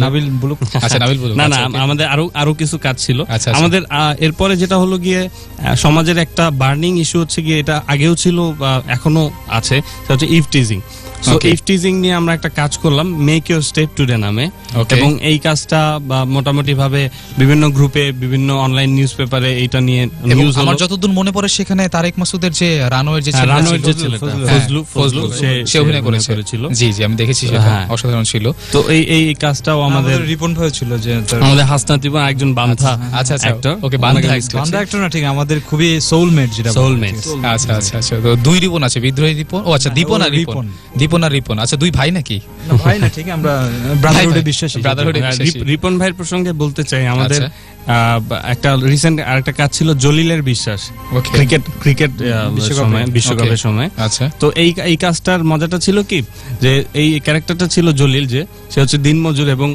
Speaker 2: নাবিল বলুক। আচ্ছা, নাবিল বলুক।
Speaker 3: না, আমাদের আরো কিছু কাজ ছিল আমাদের। এরপরে যেটা হলো গিয়ে সমাজের একটা বার্নিং ইস্যু হচ্ছে গিয়ে, এটা আগেও ছিল বা এখনো আছে, সেটা হচ্ছে eve teasing. So eve teasing নিয়ে আমরা একটা কাজ করলাম, মেক ইউর স্টেপ টুডে নামে, এবং এই কাজটা মোটামুটি ভাবে বিভিন্ন গ্রুপে, বিভিন্ন অনলাইন নিউজ পেপারে এইটা নিয়ে নিউজ।
Speaker 2: আমার যতদূর মনে পড়ে সেখানে তারেক মাসুদের যে রানওয়ের যে ফজলু সে অভিনয় করেছিল। জি, আমি দেখেছি, সেটা অসাধারণ ছিল।
Speaker 3: তো এই কাজটাও আমাদের
Speaker 4: রিপন ভাই ছিল, যে
Speaker 3: আমাদের হাসনাত ইবন একজন বান্ধা
Speaker 2: অ্যাক্টর। ওকে, বান্ধা
Speaker 4: অ্যাক্টর না, ঠিক আমাদের খুবই সোলমেট, যেটা
Speaker 2: সোলমেট। আচ্ছা। তো দুই রিপন আছে, বিদ্রোহী রিপন। ও আচ্ছা, দীপন আর রিপন। আচ্ছা, দুই ভাই নাকি?
Speaker 4: ভাই না, ঠিক আমরা ব্রাদারহুডে বিশ্বাসী।
Speaker 3: রিপন ভাইয়ের প্রসঙ্গে বলতে চাই, আমাদের একটা রিসেন্ট আরেকটা কাজ ছিল জলিলের বিশ্বাস, ক্রিকেট বিশ্বকাপের সময়।
Speaker 2: আচ্ছা,
Speaker 3: তো এই কাজটার মজাটা ছিল কি, যে এই ক্যারেক্টারটা ছিল জলিল, যে সে হচ্ছে দিনমজুর, এবং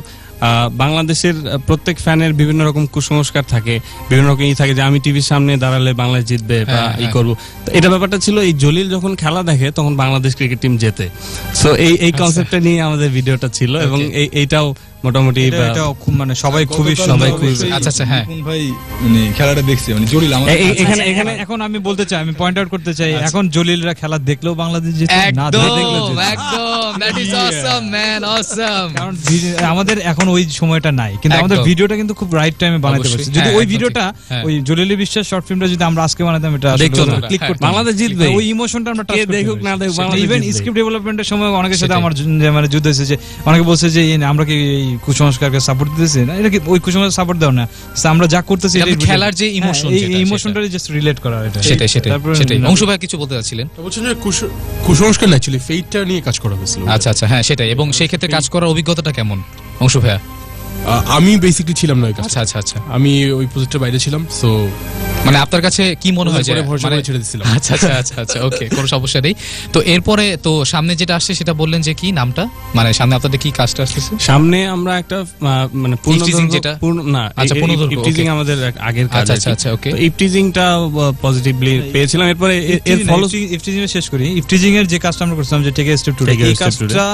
Speaker 3: বাংলাদেশের প্রত্যেক ফ্যানের বিভিন্ন রকম কুসংস্কার থাকে, বিভিন্ন রকম থাকে যে আমি টিভির সামনে দাঁড়ালে বাংলাদেশ জিতবে বা করবো। তো এটা ব্যাপারটা ছিল, এই জলিল যখন খেলা দেখে তখন বাংলাদেশ ক্রিকেট টিম জেতে। সো এই কনসেপ্টটা নিয়ে আমাদের ভিডিওটা ছিল, এবং এইটাও মোটামুটি
Speaker 4: মানে সবাই খুবই
Speaker 2: আচ্ছা। হ্যাঁ
Speaker 6: ভাই, মানে খেলাটা দেখছি, মানে জলিল
Speaker 4: এখানে এখন আমি বলতে চাই, আমি পয়েন্ট আউট করতে চাই, এখন জলিলরা খেলা দেখলেও বাংলাদেশ জিতে না,
Speaker 2: একদম that is awesome man, awesome.
Speaker 4: কারণ আমাদের এখন ওই সময়টা নাই, কিন্তু আমাদের ভিডিওটা কিন্তু খুব রাইট টাইমে বানাতে পারছি। যদি ওই ভিডিওটা, ওই জলিলের বিশ্বাস শর্ট ফিল্মটা যদি আমরা আজকে বানাতাম, এটা ক্লিক করতে
Speaker 3: বাংলাদেশ জিতবে,
Speaker 4: ওই ইমোশনটা আমরা টাচ
Speaker 3: দেখুক না দেখুক বাংলাদেশ।
Speaker 4: ইভেন স্ক্রিপ্ট ডেভেলপমেন্টের সময় অনেকের সাথে আমার মানে যুদ্ধ হয়েছে, যে অনেকে বলছে যে আমরা কি এই কুসংস্কারকে সাপোর্ট দিতেছি না, এটা কি ওই কুসংস্কার সাপোর্ট দাও না, আমরা যা করতেছি
Speaker 2: খেলার যে ইমোশন,
Speaker 4: এই ইমোশনটারে জাস্ট রিলেট করা, এটা
Speaker 2: সেটাই। অংশ ভাই কিছু বলতে যাচ্ছিলেন?
Speaker 5: বলছেন যে কুসংস্কার না, অ্যাকচুয়ালি ফেইটটা নিয়ে কাজ করা হয়েছিল।
Speaker 2: আচ্ছা, হ্যাঁ সেটাই। এবং সেই ক্ষেত্রে কাজ করার অভিজ্ঞতাটা কেমন অংশ ভাইয়া?
Speaker 5: আমি বেসিক্যালি ছিলাম না ওই কাজে।
Speaker 2: আচ্ছা,
Speaker 5: আমি ওই প্রজেক্টের বাইরে ছিলাম। সো
Speaker 2: মানে আপনার কাছে কি মনে হয় যে
Speaker 5: মানে ছেড়ে দিয়েছিলাম?
Speaker 2: আচ্ছা, ওকে, কোনো সমস্যা নেই। তো এরপরে তো সামনে যেটা আসছে সেটা বললেন যে কি নামটা, মানে সামনে আপনাদের কি কাজটা আসছে?
Speaker 3: সামনে আমরা একটা মানে
Speaker 2: ইপটিজিং
Speaker 3: আমাদের আগের কাজ।
Speaker 2: আচ্ছা, ওকে।
Speaker 3: তো ইপটিজিংটা পজিটিভলি পেয়েছিলাম। এরপরে এর ফলো
Speaker 4: ইপটিজিং এর শেষ করি। ইপটিজিং এর যে কাজটা আমরা করছিলাম, যে টেক এ স্টেপ টুডে, এই কাজটা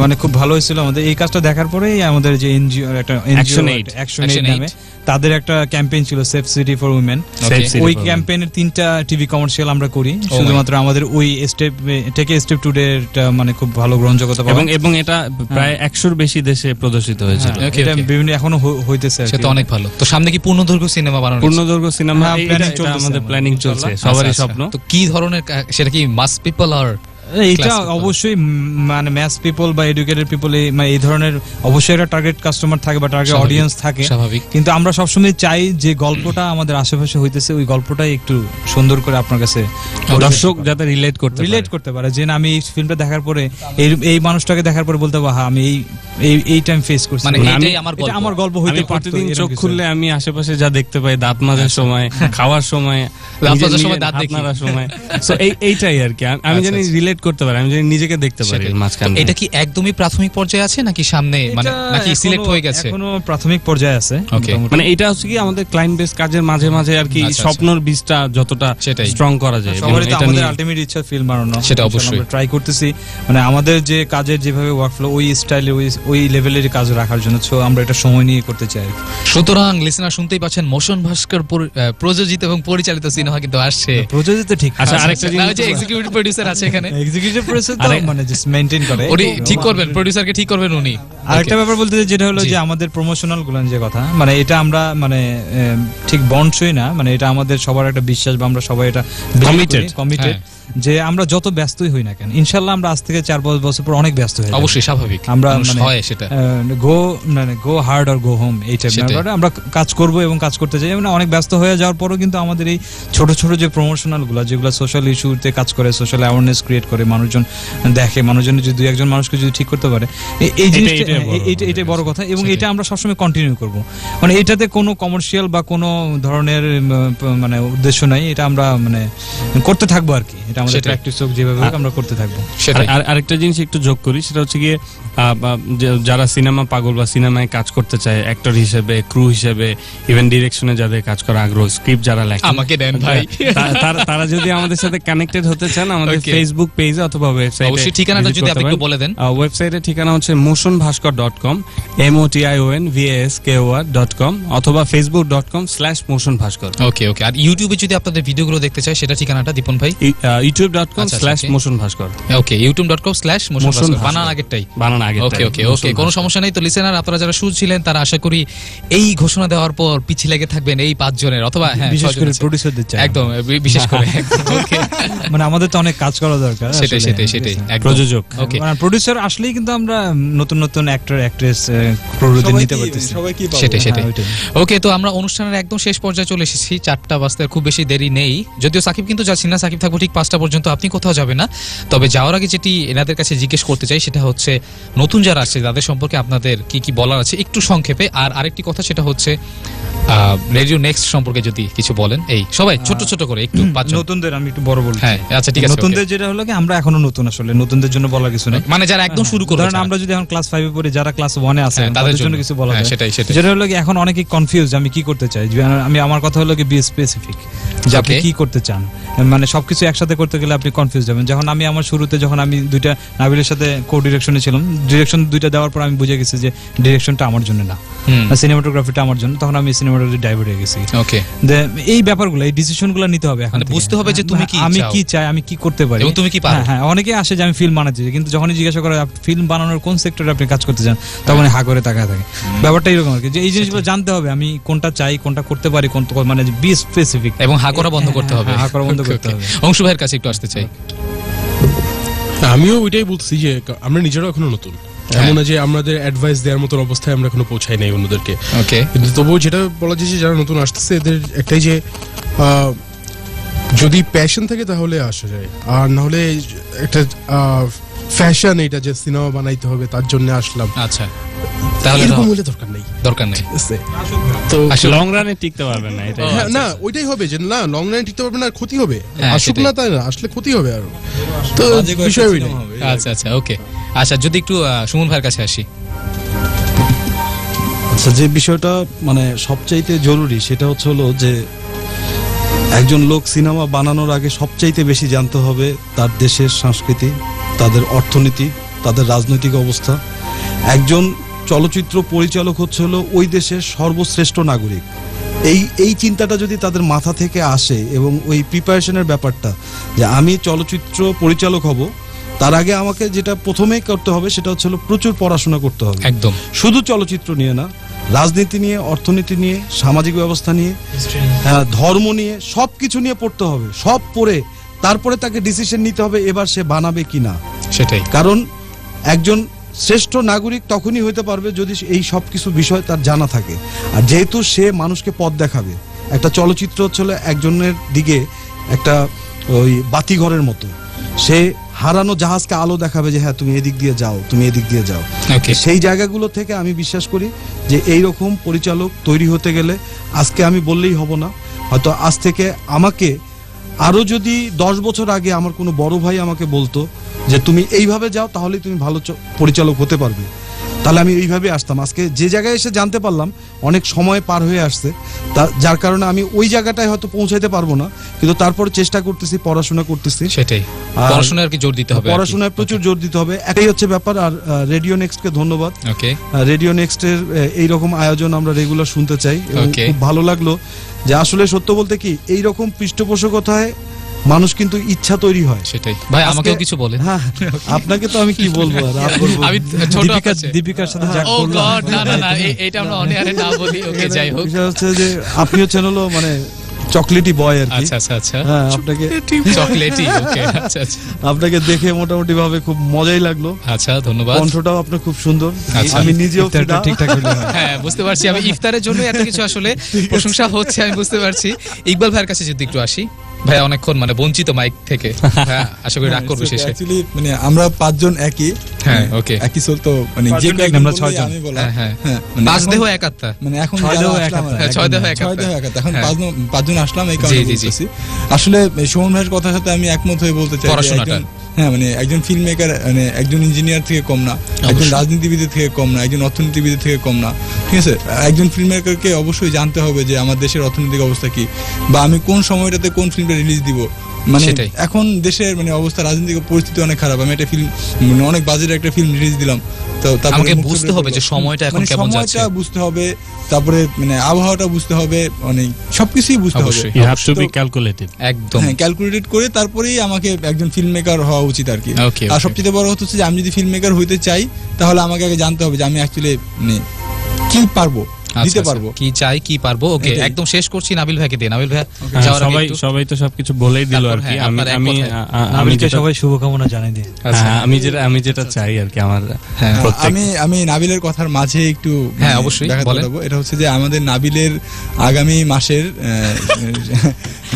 Speaker 4: মানে খুব ভালো হয়েছিল আমাদের। এই কাজটা দেখার পরেই আমাদের যে এনজিও, একটা অ্যাকশন এইড নামে তাদের একটা ক্যাম্পেইন ছিল, সেফ সিটি ফর উইমেন।
Speaker 7: ওই ক্যাম্পেইনের 3টা টিভি কমার্শিয়াল আমরা করি শুধুমাত্র আমাদের ওই স্টেপ থেকে স্টেপ টুডেটা মানে খুব ভালো গ্রহণযোগ্যতা পায়
Speaker 3: এবং এটা প্রায় 100 এর বেশি দেশে প্রদর্শিত হয়েছে।
Speaker 7: এটা বিভিন্ন এখনো হইতেছে,
Speaker 2: সেটা অনেক ভালো। তো সামনে কি পূর্ণদৈর্ঘ্য সিনেমা বানানো?
Speaker 3: পূর্ণদৈর্ঘ্য সিনেমা আমাদের প্ল্যানিং চলছে, সবারই স্বপ্ন।
Speaker 2: তো কি ধরনের, সেটা কি মাস পিপল আর
Speaker 7: এটা অবশ্যই মানে ম্যাস পিপল বা এডুকেটেড পিপল এই ধরনের অবশ্যই একটা টার্গেট কাস্টমার থাকে বা টার্গেট অডিয়েন্স থাকে,
Speaker 2: স্বাভাবিক।
Speaker 7: কিন্তু আমরা সবসময় চাই যে গল্পটা আমাদের আশেপাশে হইতেছে ওই গল্পটাই একটু সুন্দর করে আপনার কাছে
Speaker 3: দর্শক যাতে রিলেট করতে
Speaker 7: পারে, যে আমি এই ফিল্মটা দেখার পরে এই মানুষটাকে দেখার পরে বলতে পারবো আমি এই টাইম ফেস করছি,
Speaker 2: মানে এটাই আমার গল্প
Speaker 7: হইতে পারতো।
Speaker 3: প্রতিদিন চোখ খুললে আমি আশেপাশে যা দেখতে পাই, দাঁত মাজার সময়, খাওয়ার সময়,
Speaker 2: দাঁত মাজার সময়, দাঁত মাজার
Speaker 3: সময়, সো এইটাই আর কি। আমি জানি রিলেট করতে পারি, আমি জানি নিজেকে দেখতে পারি মাঝখানে।
Speaker 2: এটা কি একদমই প্রাথমিক পর্যায়ে আছে নাকি সামনে, মানে নাকি সিলেক্ট হয়ে গেছে?
Speaker 7: এখনো প্রাথমিক পর্যায়ে আছে।
Speaker 3: মানে এটা হচ্ছে কি আমাদের ক্লায়েন্ট বেস কাজের মাঝে মাঝে আর কি স্বপ্নর বীজটা যতটা স্ট্রং করা যায়,
Speaker 7: এটা আমাদের আলটিমেট ইচ্ছা ফিল্ম বানানো,
Speaker 2: সেটা অবশ্যই
Speaker 7: আমরা ট্রাই করতেছি। মানে আমাদের যে কাজের যেভাবে ওয়ার্কফ্লো ওই স্টাইলে ওই লেভেলের কাজ রাখার জন্য, সো আমরা এটা সময় নিয়ে করতে চাই।
Speaker 2: সুতরাং লিসেনার শুনতেই পাচ্ছেন, মোশন ভাস্কর প্রযোজিত এবং পরিচালিত সিনেমা কিন্তু আসছে।
Speaker 7: প্রযোজিত ঠিক।
Speaker 2: আচ্ছা, আরেকটা জিনিস, যে এক্সিকিউটিভ প্রোডিউসার আছে এখানে,
Speaker 7: এক্সিকিউটিভ প্রোডিউসার তো মানে জাস্ট মেইনটেইন করে,
Speaker 2: উনি ঠিক করবেন, প্রোডিউসারকে ঠিক করবেন উনি।
Speaker 7: আরেকটা ব্যাপার বলতে যেটা হলো যে আমাদের প্রমোশনাল গুলো যে কথা, মানে এটা আমরা মানে ঠিক বন্ডসই না, মানে এটা আমাদের সবার একটা বিশ্বাস বা আমরা সবাই এটা কমিটেড যে আমরা যত ব্যস্তই হই না কেন, ইনশাআল্লাহ আমরা আজ থেকে 4-5 বছর পর অনেক ব্যস্ত হয়ে যাব।
Speaker 2: অবশ্যই স্বাভাবিক,
Speaker 7: আমরা
Speaker 2: হয় সেটা
Speaker 7: গো হার্ড অর গো হোম, এই টাইপের আমরা কাজ করব এবং কাজ করতে চাই। মানে অনেক ব্যস্ত হয়ে যাওয়ার পরও কিন্তু আমাদের এই ছোট ছোট যে প্রমোশনাল গুলো, যেগুলো সোশ্যাল ইস্যুতে কাজ করে, সোশ্যাল অ্যাওয়ারনেস ক্রিয়েট করে, মানুষজন দেখে, মানুষজন যদি 2-1 মানুষকে যদি ঠিক করতে পারে, এই জিনিসটা এটাই বড় কথা। এবং এটা আমরা সবসময় কন্টিনিউ করব, মানে এটাতে কোনো কমার্শিয়াল বা কোনো ধরনের মানে উদ্দেশ্য নাই, এটা আমরা মানে করতে থাকবো আর কি। এটা আমাদের প্র্যাকটিস হোক, যেভাবে আমরা করতে থাকবো।
Speaker 3: আরেকটা জিনিস একটু যোগ করি, সেটা হচ্ছে গিয়ে যারা সিনেমা পাগল বা সিনেমায় কাজ করতে চায়, অ্যাক্টর হিসেবে, ক্রু হিসেবে, ইভেন ডিরেকশনে যাদের কাজ করার আগ্রহ, স্ক্রিপ্ট যারা লেখে,
Speaker 2: আমাকে দেন ভাই,
Speaker 3: তারা যদি আমাদের সাথে কানেক্টেড হতে চান, আমাদের ফেসবুক পেজে অথবা ওয়েবসাইটে,
Speaker 2: অবশ্যই ঠিকানাটা যদি আপনি একটু বলে দেন।
Speaker 3: ওয়েবসাইটের ঠিকানা হচ্ছে motionbhaskar.com, motionvaskor.com, অথবা facebook.com/motionbhaskar।
Speaker 2: ওকে। আর ইউটিউবে যদি আপনাদের ভিডিওগুলো দেখতে চায়, সেটা ঠিকানাটা দীপন ভাই,
Speaker 3: youtube.com/motionbhaskar।
Speaker 2: ওকে, youtube.com/motionbhaskar, বানান আগেরটাই। ওকে, কোনো সমস্যা নেই। তো লিসেনার, আপনারা যারা শুনছিলেন, তারা আশা করি এই ঘোষণা দেওয়ার পর পিছিয়ে লেগে থাকবেন এই 5 জনের, অথবা
Speaker 7: বিশেষ করে প্রোডিউসারদের চাই,
Speaker 2: একদম বিশেষ করে। ওকে,
Speaker 7: মানে আমাদের তো অনেক কাজ করা দরকার,
Speaker 2: সেটাই
Speaker 3: প্রযোজক।
Speaker 2: ওকে,
Speaker 7: মানে প্রোডিউসার আসলেই কিন্তু আমরা নতুন অ্যাক্টর অ্যাক্ট্রেস প্রোডিউসার নিতে পারতেছি,
Speaker 2: সেটাই। ওকে, তো আমরা অনুষ্ঠানের একদম শেষ পর্যায়ে চলে এসেছি, 4টা বাজতে খুব বেশি দেরি নেই। যদিও সাকিব কিন্তু যাচ্ছি না, সাকিব থাকবো ঠিক 5টা পর্যন্ত, আপনি কোথাও যাবেন না। তবে যাওয়ার আগে যেটি এনাদের কাছে জিজ্ঞেস করতে চাই, সেটা হচ্ছে নতুন যারা আসছে তাদের সম্পর্কে আপনাদের কি বলার আছে একটু সংক্ষেপে। আর আরেকটি কথা, সেটা হচ্ছে রেডিও নেক্সট সম্পর্কে যদি কিছু বলেন, এই সবাই ছোট করে একটু।
Speaker 7: নতুনদের আমি একটু বড় বলছি।
Speaker 2: হ্যাঁ, আচ্ছা ঠিক আছে।
Speaker 7: নতুনদের যেটা হলো কি, আমরা এখনো নতুন, আসলে নতুনদের জন্য বলার কিছু নেই,
Speaker 2: মানে যারা একদম শুরু করবে,
Speaker 7: কারণ আমরা যদি এখন ক্লাস 5 এ পড়ি, যারা ক্লাস 1 এ আছে তাদের জন্য কিছু বলা যায়।
Speaker 2: সেটাই।
Speaker 7: যেটা হলো কি, এখন অনেকেই কনফিউজ আমি কি করতে চাই। আমি আমার কথা হলো কি, বি স্পেসিফিক, যে আপনি কি করতে চান। মানে সবকিছু একসাথে করতে গেলে আপনি কনফিউজ যাবেন। যখন আমি আমার শুরুতে, যখন আমি 2টা নাবিলের সাথে কো ডিরেকশনে ছিলাম, ডিরেকশন 2টা দেওয়ার পর আমি বুঝে গেছি যে ডিরেকশনটা আমার জন্য না, সিনেমাটোগ্রাফিটা আমার জন্য, তখন আমি সিনেমাটোগ্রাফি ডাইভার্ট হয়ে গেছি।
Speaker 2: ওকে,
Speaker 7: এই ব্যাপারগুলো, এই ডিসিশনগুলো নিতে হবে, এখন
Speaker 2: বুঝতে হবে যে তুমি কি,
Speaker 7: আমি কি চাই, আমি কি করতে পারি,
Speaker 2: এবং তুমি কি পারো।
Speaker 7: হ্যাঁ, অনেকে আসে যে আমি ফিল্ম বানাচ্ছি, কিন্তু যখনই জিজ্ঞাসা করে ফিল্ম বানানোর কোন সেক্টরে আপনি কাজ করতে চান, তখন হা করে তাকায় থাকে। ব্যাপারটা এরকম আর কি, যে এই জিনিসগুলো জানতে হবে, আমি কোনটা চাই, কোনটা করতে পারি, কোন, মানে বি স্পেসিফিক,
Speaker 2: এবং হা করা বন্ধ করতে হবে।
Speaker 7: হা করা বন্ধ করতে হবে।
Speaker 2: অংশু ভাইয়ের কাছে একটু আসতে চাই।
Speaker 5: আমিও ওইটাই বলছি যে আমরা নিজেরাও এখনো নতুন, এমন না যে আমাদের অ্যাডভাইস দেওয়ার মতো অবস্থায় আমরা এখনো পৌঁছাই নাই অন্যদেরকে।
Speaker 2: ওকে,
Speaker 5: কিন্তু তবুও যেটা বলা যায় যে যারা নতুন আসতেছে, এদের একটাই যে যদি প্যাশন থাকে তাহলে আসা যায়, আর না হলে একটা ফ্যাশন, এটা যে সিনেমা বানাইতে হবে তার জন্য আসলাম,
Speaker 2: আচ্ছা, তাহলে
Speaker 5: এরকম হলে দরকার নেই।
Speaker 3: তো লং রানে টিকতে পারবে না, এটা
Speaker 5: না, ওইটাই হবে যে না, লং রানে টিকতে পারবে না, ক্ষতি হবে, আসুক না, তাই না, আসলে ক্ষতি হবে আরো। তো বিষয় ওইটাই।
Speaker 2: আচ্ছা, ওকে। আচ্ছা, যদি একটু সুমন ভাইয়ের কাছে আসি।
Speaker 7: আচ্ছা, যে বিষয়টা মানে সবচাইতে জরুরি, সেটা হলো যে একজন লোক সিনেমা বানানোর আগে সবচাইতে বেশি জানতে হবে তার দেশের সংস্কৃতি, তাদের অর্থনীতি, তাদের রাজনৈতিক অবস্থা। একজন চলচ্চিত্র পরিচালক হলো ওই দেশের সর্বশ্রেষ্ঠ নাগরিক। এই চিন্তাটা যদি তাদের মাথা থেকে আসে এবং ওই প্রিপারেশনের ব্যাপারটা যে আমি চলচ্চিত্র পরিচালক হব, তার আগে আমাকে যেটা প্রথমেই করতে হবে সেটা হচ্ছে প্রচুর পড়াশোনা করতে হবে।
Speaker 2: একদম,
Speaker 7: শুধু চলচ্চিত্র নিয়ে না, রাজনীতি নিয়ে, অর্থনীতি নিয়ে, সামাজিক ব্যবস্থা নিয়ে, ধর্ম নিয়ে, সব কিছু নিয়ে পড়তে হবে। সব পড়ে তারপরে তাকে ডিসিশন নিতে হবে এবার সে বানাবে কিনা।
Speaker 2: সেটাই,
Speaker 7: কারণ একজন শ্রেষ্ঠ নাগরিক তখনই হইতে পারবে যদি এই সব কিছু বিষয় তার জানা থাকে। আর যেহেতু সে মানুষকে পথ দেখাবে, একটা চলচ্চিত্র হচ্ছে একজনের দিকে একটা ওই বাতিঘরের মতো, সে হারানো জাহাজকে আলো দেখাবে যে হ্যাঁ তুমি এদিক দিয়ে যাও, তুমি এদিক দিয়ে যাও। সেই জায়গাগুলো থেকে আমি বিশ্বাস করি যে এইরকম পরিচালক তৈরি হতে গেলে আজকে আমি বললেই হব না, হয়তো আজ থেকে আমাকে আরো যদি 10 বছর আগে আমার কোনো বড় ভাই আমাকে বলতো যে তুমি এইভাবে যাও তাহলে তুমি ভালো পরিচালক হতে পারবে, তাহলে আমি এইভাবে আসতাম। আজকে যে জায়গায় এসে জানতে পারলাম অনেক সময় পার হয়ে আসছে, যার কারণে আমি ওই জায়গাটায় হয়তো পৌঁছাইতে পারবো না, কিন্তু তারপর চেষ্টা করতেছি, পড়াশোনা করতেছি।
Speaker 2: সেটাই, পড়াশোনায় আর কি জোর দিতে হবে,
Speaker 7: পড়াশোনায় প্রচুর জোর দিতে হবে, এটাই হচ্ছে ব্যাপার। আর রেডিও নেক্সটকে ধন্যবাদ। রেডিও নেক্সটের এইরকম আয়োজন আমরা রেগুলার শুনতে চাই এবং খুব ভালো লাগলো যে আসলে সত্য বলতে কি এইরকম পৃষ্ঠপোষকতায় মানুষ কিন্তু ইচ্ছা তৈরি হয়।
Speaker 2: সেটাই ভাই, আমাকেও কিছু বলেন।
Speaker 7: হ্যাঁ, আপনাকে তো আমি কি বলবো,
Speaker 2: আমি ছোট
Speaker 4: দীপিকার সাথে যা
Speaker 2: করলাম, ও গড, না না এটা আমরা অন এয়ারে না বলি। ওকে, যাই হোক,
Speaker 7: এটা হচ্ছে যে আপনি হচ্ছেন হলো মানে চকলেটি বয় আর কি।
Speaker 2: আচ্ছা আচ্ছা আচ্ছা,
Speaker 7: হ্যাঁ, আপনাকে
Speaker 2: চকলেটি, ওকে, আচ্ছা আচ্ছা,
Speaker 7: আপনাকে দেখে মোটামুটি ভাবে খুব মজাই লাগলো।
Speaker 2: আচ্ছা, ধন্যবাদ।
Speaker 7: কণ্ঠটাও আপনার খুব সুন্দর, আমি নিজেও
Speaker 2: ঠিকঠাক হলো। হ্যাঁ, বুঝতে পারছি, আমি ইফতারের জন্য এত কিছু আসলে প্রশংসা হচ্ছে, আমি বুঝতে পারছি। ইকবাল ভাইয়ের কাছে যদি একটু আসি, ভাই অনেকক্ষণ মানে বঞ্চিত মাইক থেকে, হ্যাঁ, আশা করি রাগ করবে শেষে।
Speaker 6: অ্যাকচুয়ালি মানে আমরা 5 জন একই,
Speaker 2: হ্যাঁ, ওকে,
Speaker 6: একই সোল তো, মানে যে
Speaker 4: আমরা 6 জন,
Speaker 6: আমি বললাম
Speaker 2: হ্যাঁ, মানে 5 দেহ এক আত্মা,
Speaker 6: মানে এখন
Speaker 2: 6 দেহ এক
Speaker 6: আত্মা, এখন 5 জন আসলাম এই কারণে বলতেছি। আসলে সুমন ভাইয়ের কথার সাথে আমি একমত হয়ে বলতে চাই,
Speaker 2: পড়াশোনাটা,
Speaker 6: হ্যাঁ, মানে একজন ফিল্ম মেকার মানে একজন ইঞ্জিনিয়ার থেকে কম না, একজন রাজনীতিবিদের থেকে কম না, একজন অর্থনীতিবিদের থেকে কম না, ঠিক আছে। একজন ফিল্ম মেকারকে অবশ্যই জানতে হবে যে আমার দেশের অর্থনৈতিক অবস্থা কি, বা আমি কোন সময়টাতে কোন ফিল্মটা রিলিজ দিব। মানে এখন দেশের মানে অবস্থা, রাজনৈতিক পরিস্থিতি অনেক খারাপ, আমি একটা ফিল্ম মানে অনেক বাজেটের একটা ফিল্ম রিলিজ দিলাম, তো
Speaker 2: আমাকে বুঝতে হবে যে সময়টা এখন কেমন যাচ্ছে,
Speaker 6: সময়টা বুঝতে হবে, তারপরে মানে আবহাওয়াটা বুঝতে হবে, মানে সবকিছুই বুঝতে হবে,
Speaker 3: you have to be calculated,
Speaker 2: একদম,
Speaker 6: হ্যাঁ, ক্যালকুলেটেড করে তারপরেই আমাকে একজন ফিল্ম মেকার হওয়া উচিত আর কি। আর সবচেয়ে বড় কথা হচ্ছে যে আমি যদি ফিল্ম মেকার হইতে চাই তাহলে আমাকে আগে জানতে হবে যে আমি অ্যাকচুয়ালি মানে কি পারবো, দিতে পারবো,
Speaker 2: কি চাই, কি পারবো। ওকে, একদম শেষ করছি নাবিল ভাইকে দিয়ে। নাবিল ভাই,
Speaker 3: সবাই তো সবকিছু বলেই দিল আর কি। আমি
Speaker 4: সবাই শুভকামনা জানাই দিই।
Speaker 3: আমি যেটা চাই আর কি, আমার
Speaker 6: আমি নাবিলের কথার মাঝে একটু
Speaker 2: অবশ্যই বলেন।
Speaker 6: এটা হচ্ছে যে আমাদের নাবিলের আগামী মাসের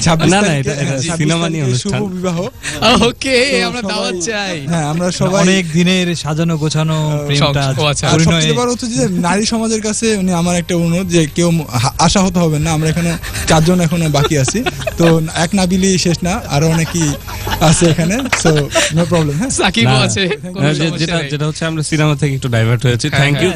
Speaker 6: 26
Speaker 3: সিনেমা নিয়ে
Speaker 6: শুভ বিবাহ।
Speaker 2: ওকে, আমরা দাওয়াত চাই।
Speaker 6: হ্যাঁ, আমরা সবাই
Speaker 4: অনেক দিনের সাজানো গোছানো প্রেমটা।
Speaker 6: সবচেয়ে বড় হচ্ছে যে নারী সমাজের কাছে আমার একটা অনুরোধ যে কেউ আশা হতে হবে না, আমরা এখানে 4 জন এখনো বাকি আছি, তো এক নাবিলই শেষ না, আরো অনেকেই আছে এখানে, সো নো প্রবলেম। হ্যাঁ,
Speaker 2: সাকিবও আছে,
Speaker 3: যেটা হচ্ছে আমরা সিনেমা থেকে একটু ডাইভার্ট হয়েছি। থ্যাংক ইউ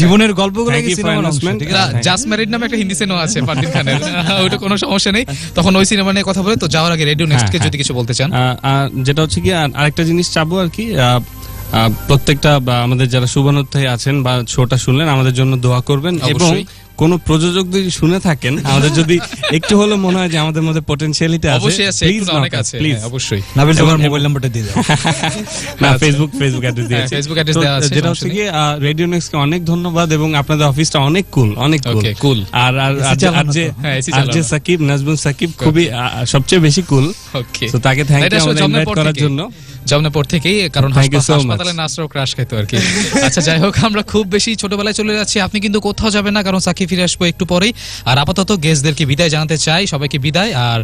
Speaker 4: জীবনের গল্পগুলো কি সিনেমা অ্যানাউন্সমেন্ট,
Speaker 2: জাস্ট ম্যারিড নামে একটা হিন্দি সিনেমা আছে ফারদিন খানের, ওটা কোনো সমস্যা নেই, তখন ওই সিনেমা নিয়ে কথা বলে। তো যাওয়ার আগে রেডিও নেক্সটকে যদি কিছু বলতে চান,
Speaker 3: যেটা হচ্ছে কি আরেকটা জিনিস চাবো আর কি, প্রত্যেকটা বা আমাদের যারা শুভানুধ্যায়ী আছেন বা শোটা শুনলেন, আমাদের জন্য দোয়া করবেন, এবং কোন প্রযোজক যদি শুনে থাকেন, আমাদের যদি একটু হলো মনে হয় যে আমাদের মধ্যে পটেনশিয়ালিটি আছে,
Speaker 2: অবশ্যই আছে, একটু অনেক আছে, প্লিজ অবশ্যই।
Speaker 4: নাবিল তোমার মোবাইল নাম্বারটা দিয়ে দাও।
Speaker 3: না, ফেসবুক অ্যাড্রেস দিয়েছি,
Speaker 2: ফেসবুক অ্যাড্রেস দেওয়া আছে।
Speaker 3: যেটা হচ্ছে কি রেডিও নেক্সটকে অনেক ধন্যবাদ, এবং আপনাদের অফিসটা অনেক কুল, অনেক কুল। আর যে সাকিব, নাজমুল সাকিব খুবই সবচেয়ে বেশি কুল।
Speaker 2: ওকে,
Speaker 3: তো তাকে থ্যাংক ইউ আমাদের ইনভাইট করার জন্য।
Speaker 2: জন্মের পর থেকেই, কারণ হাসপাতালে নার্সরাও ক্রাশ খাইতো আর কি। আচ্ছা, যাই হোক, আমরা খুব বেশি ছোটবেলায় চলে যাচ্ছি, আপনি কিন্তু কোথাও যাবেন না, কারণ সাকিব ফিরে আসবো একটু পরেই। আর আপাতত গেস্টদেরকে বিদায় জানাতে চাই, সবাইকে বিদায়। আর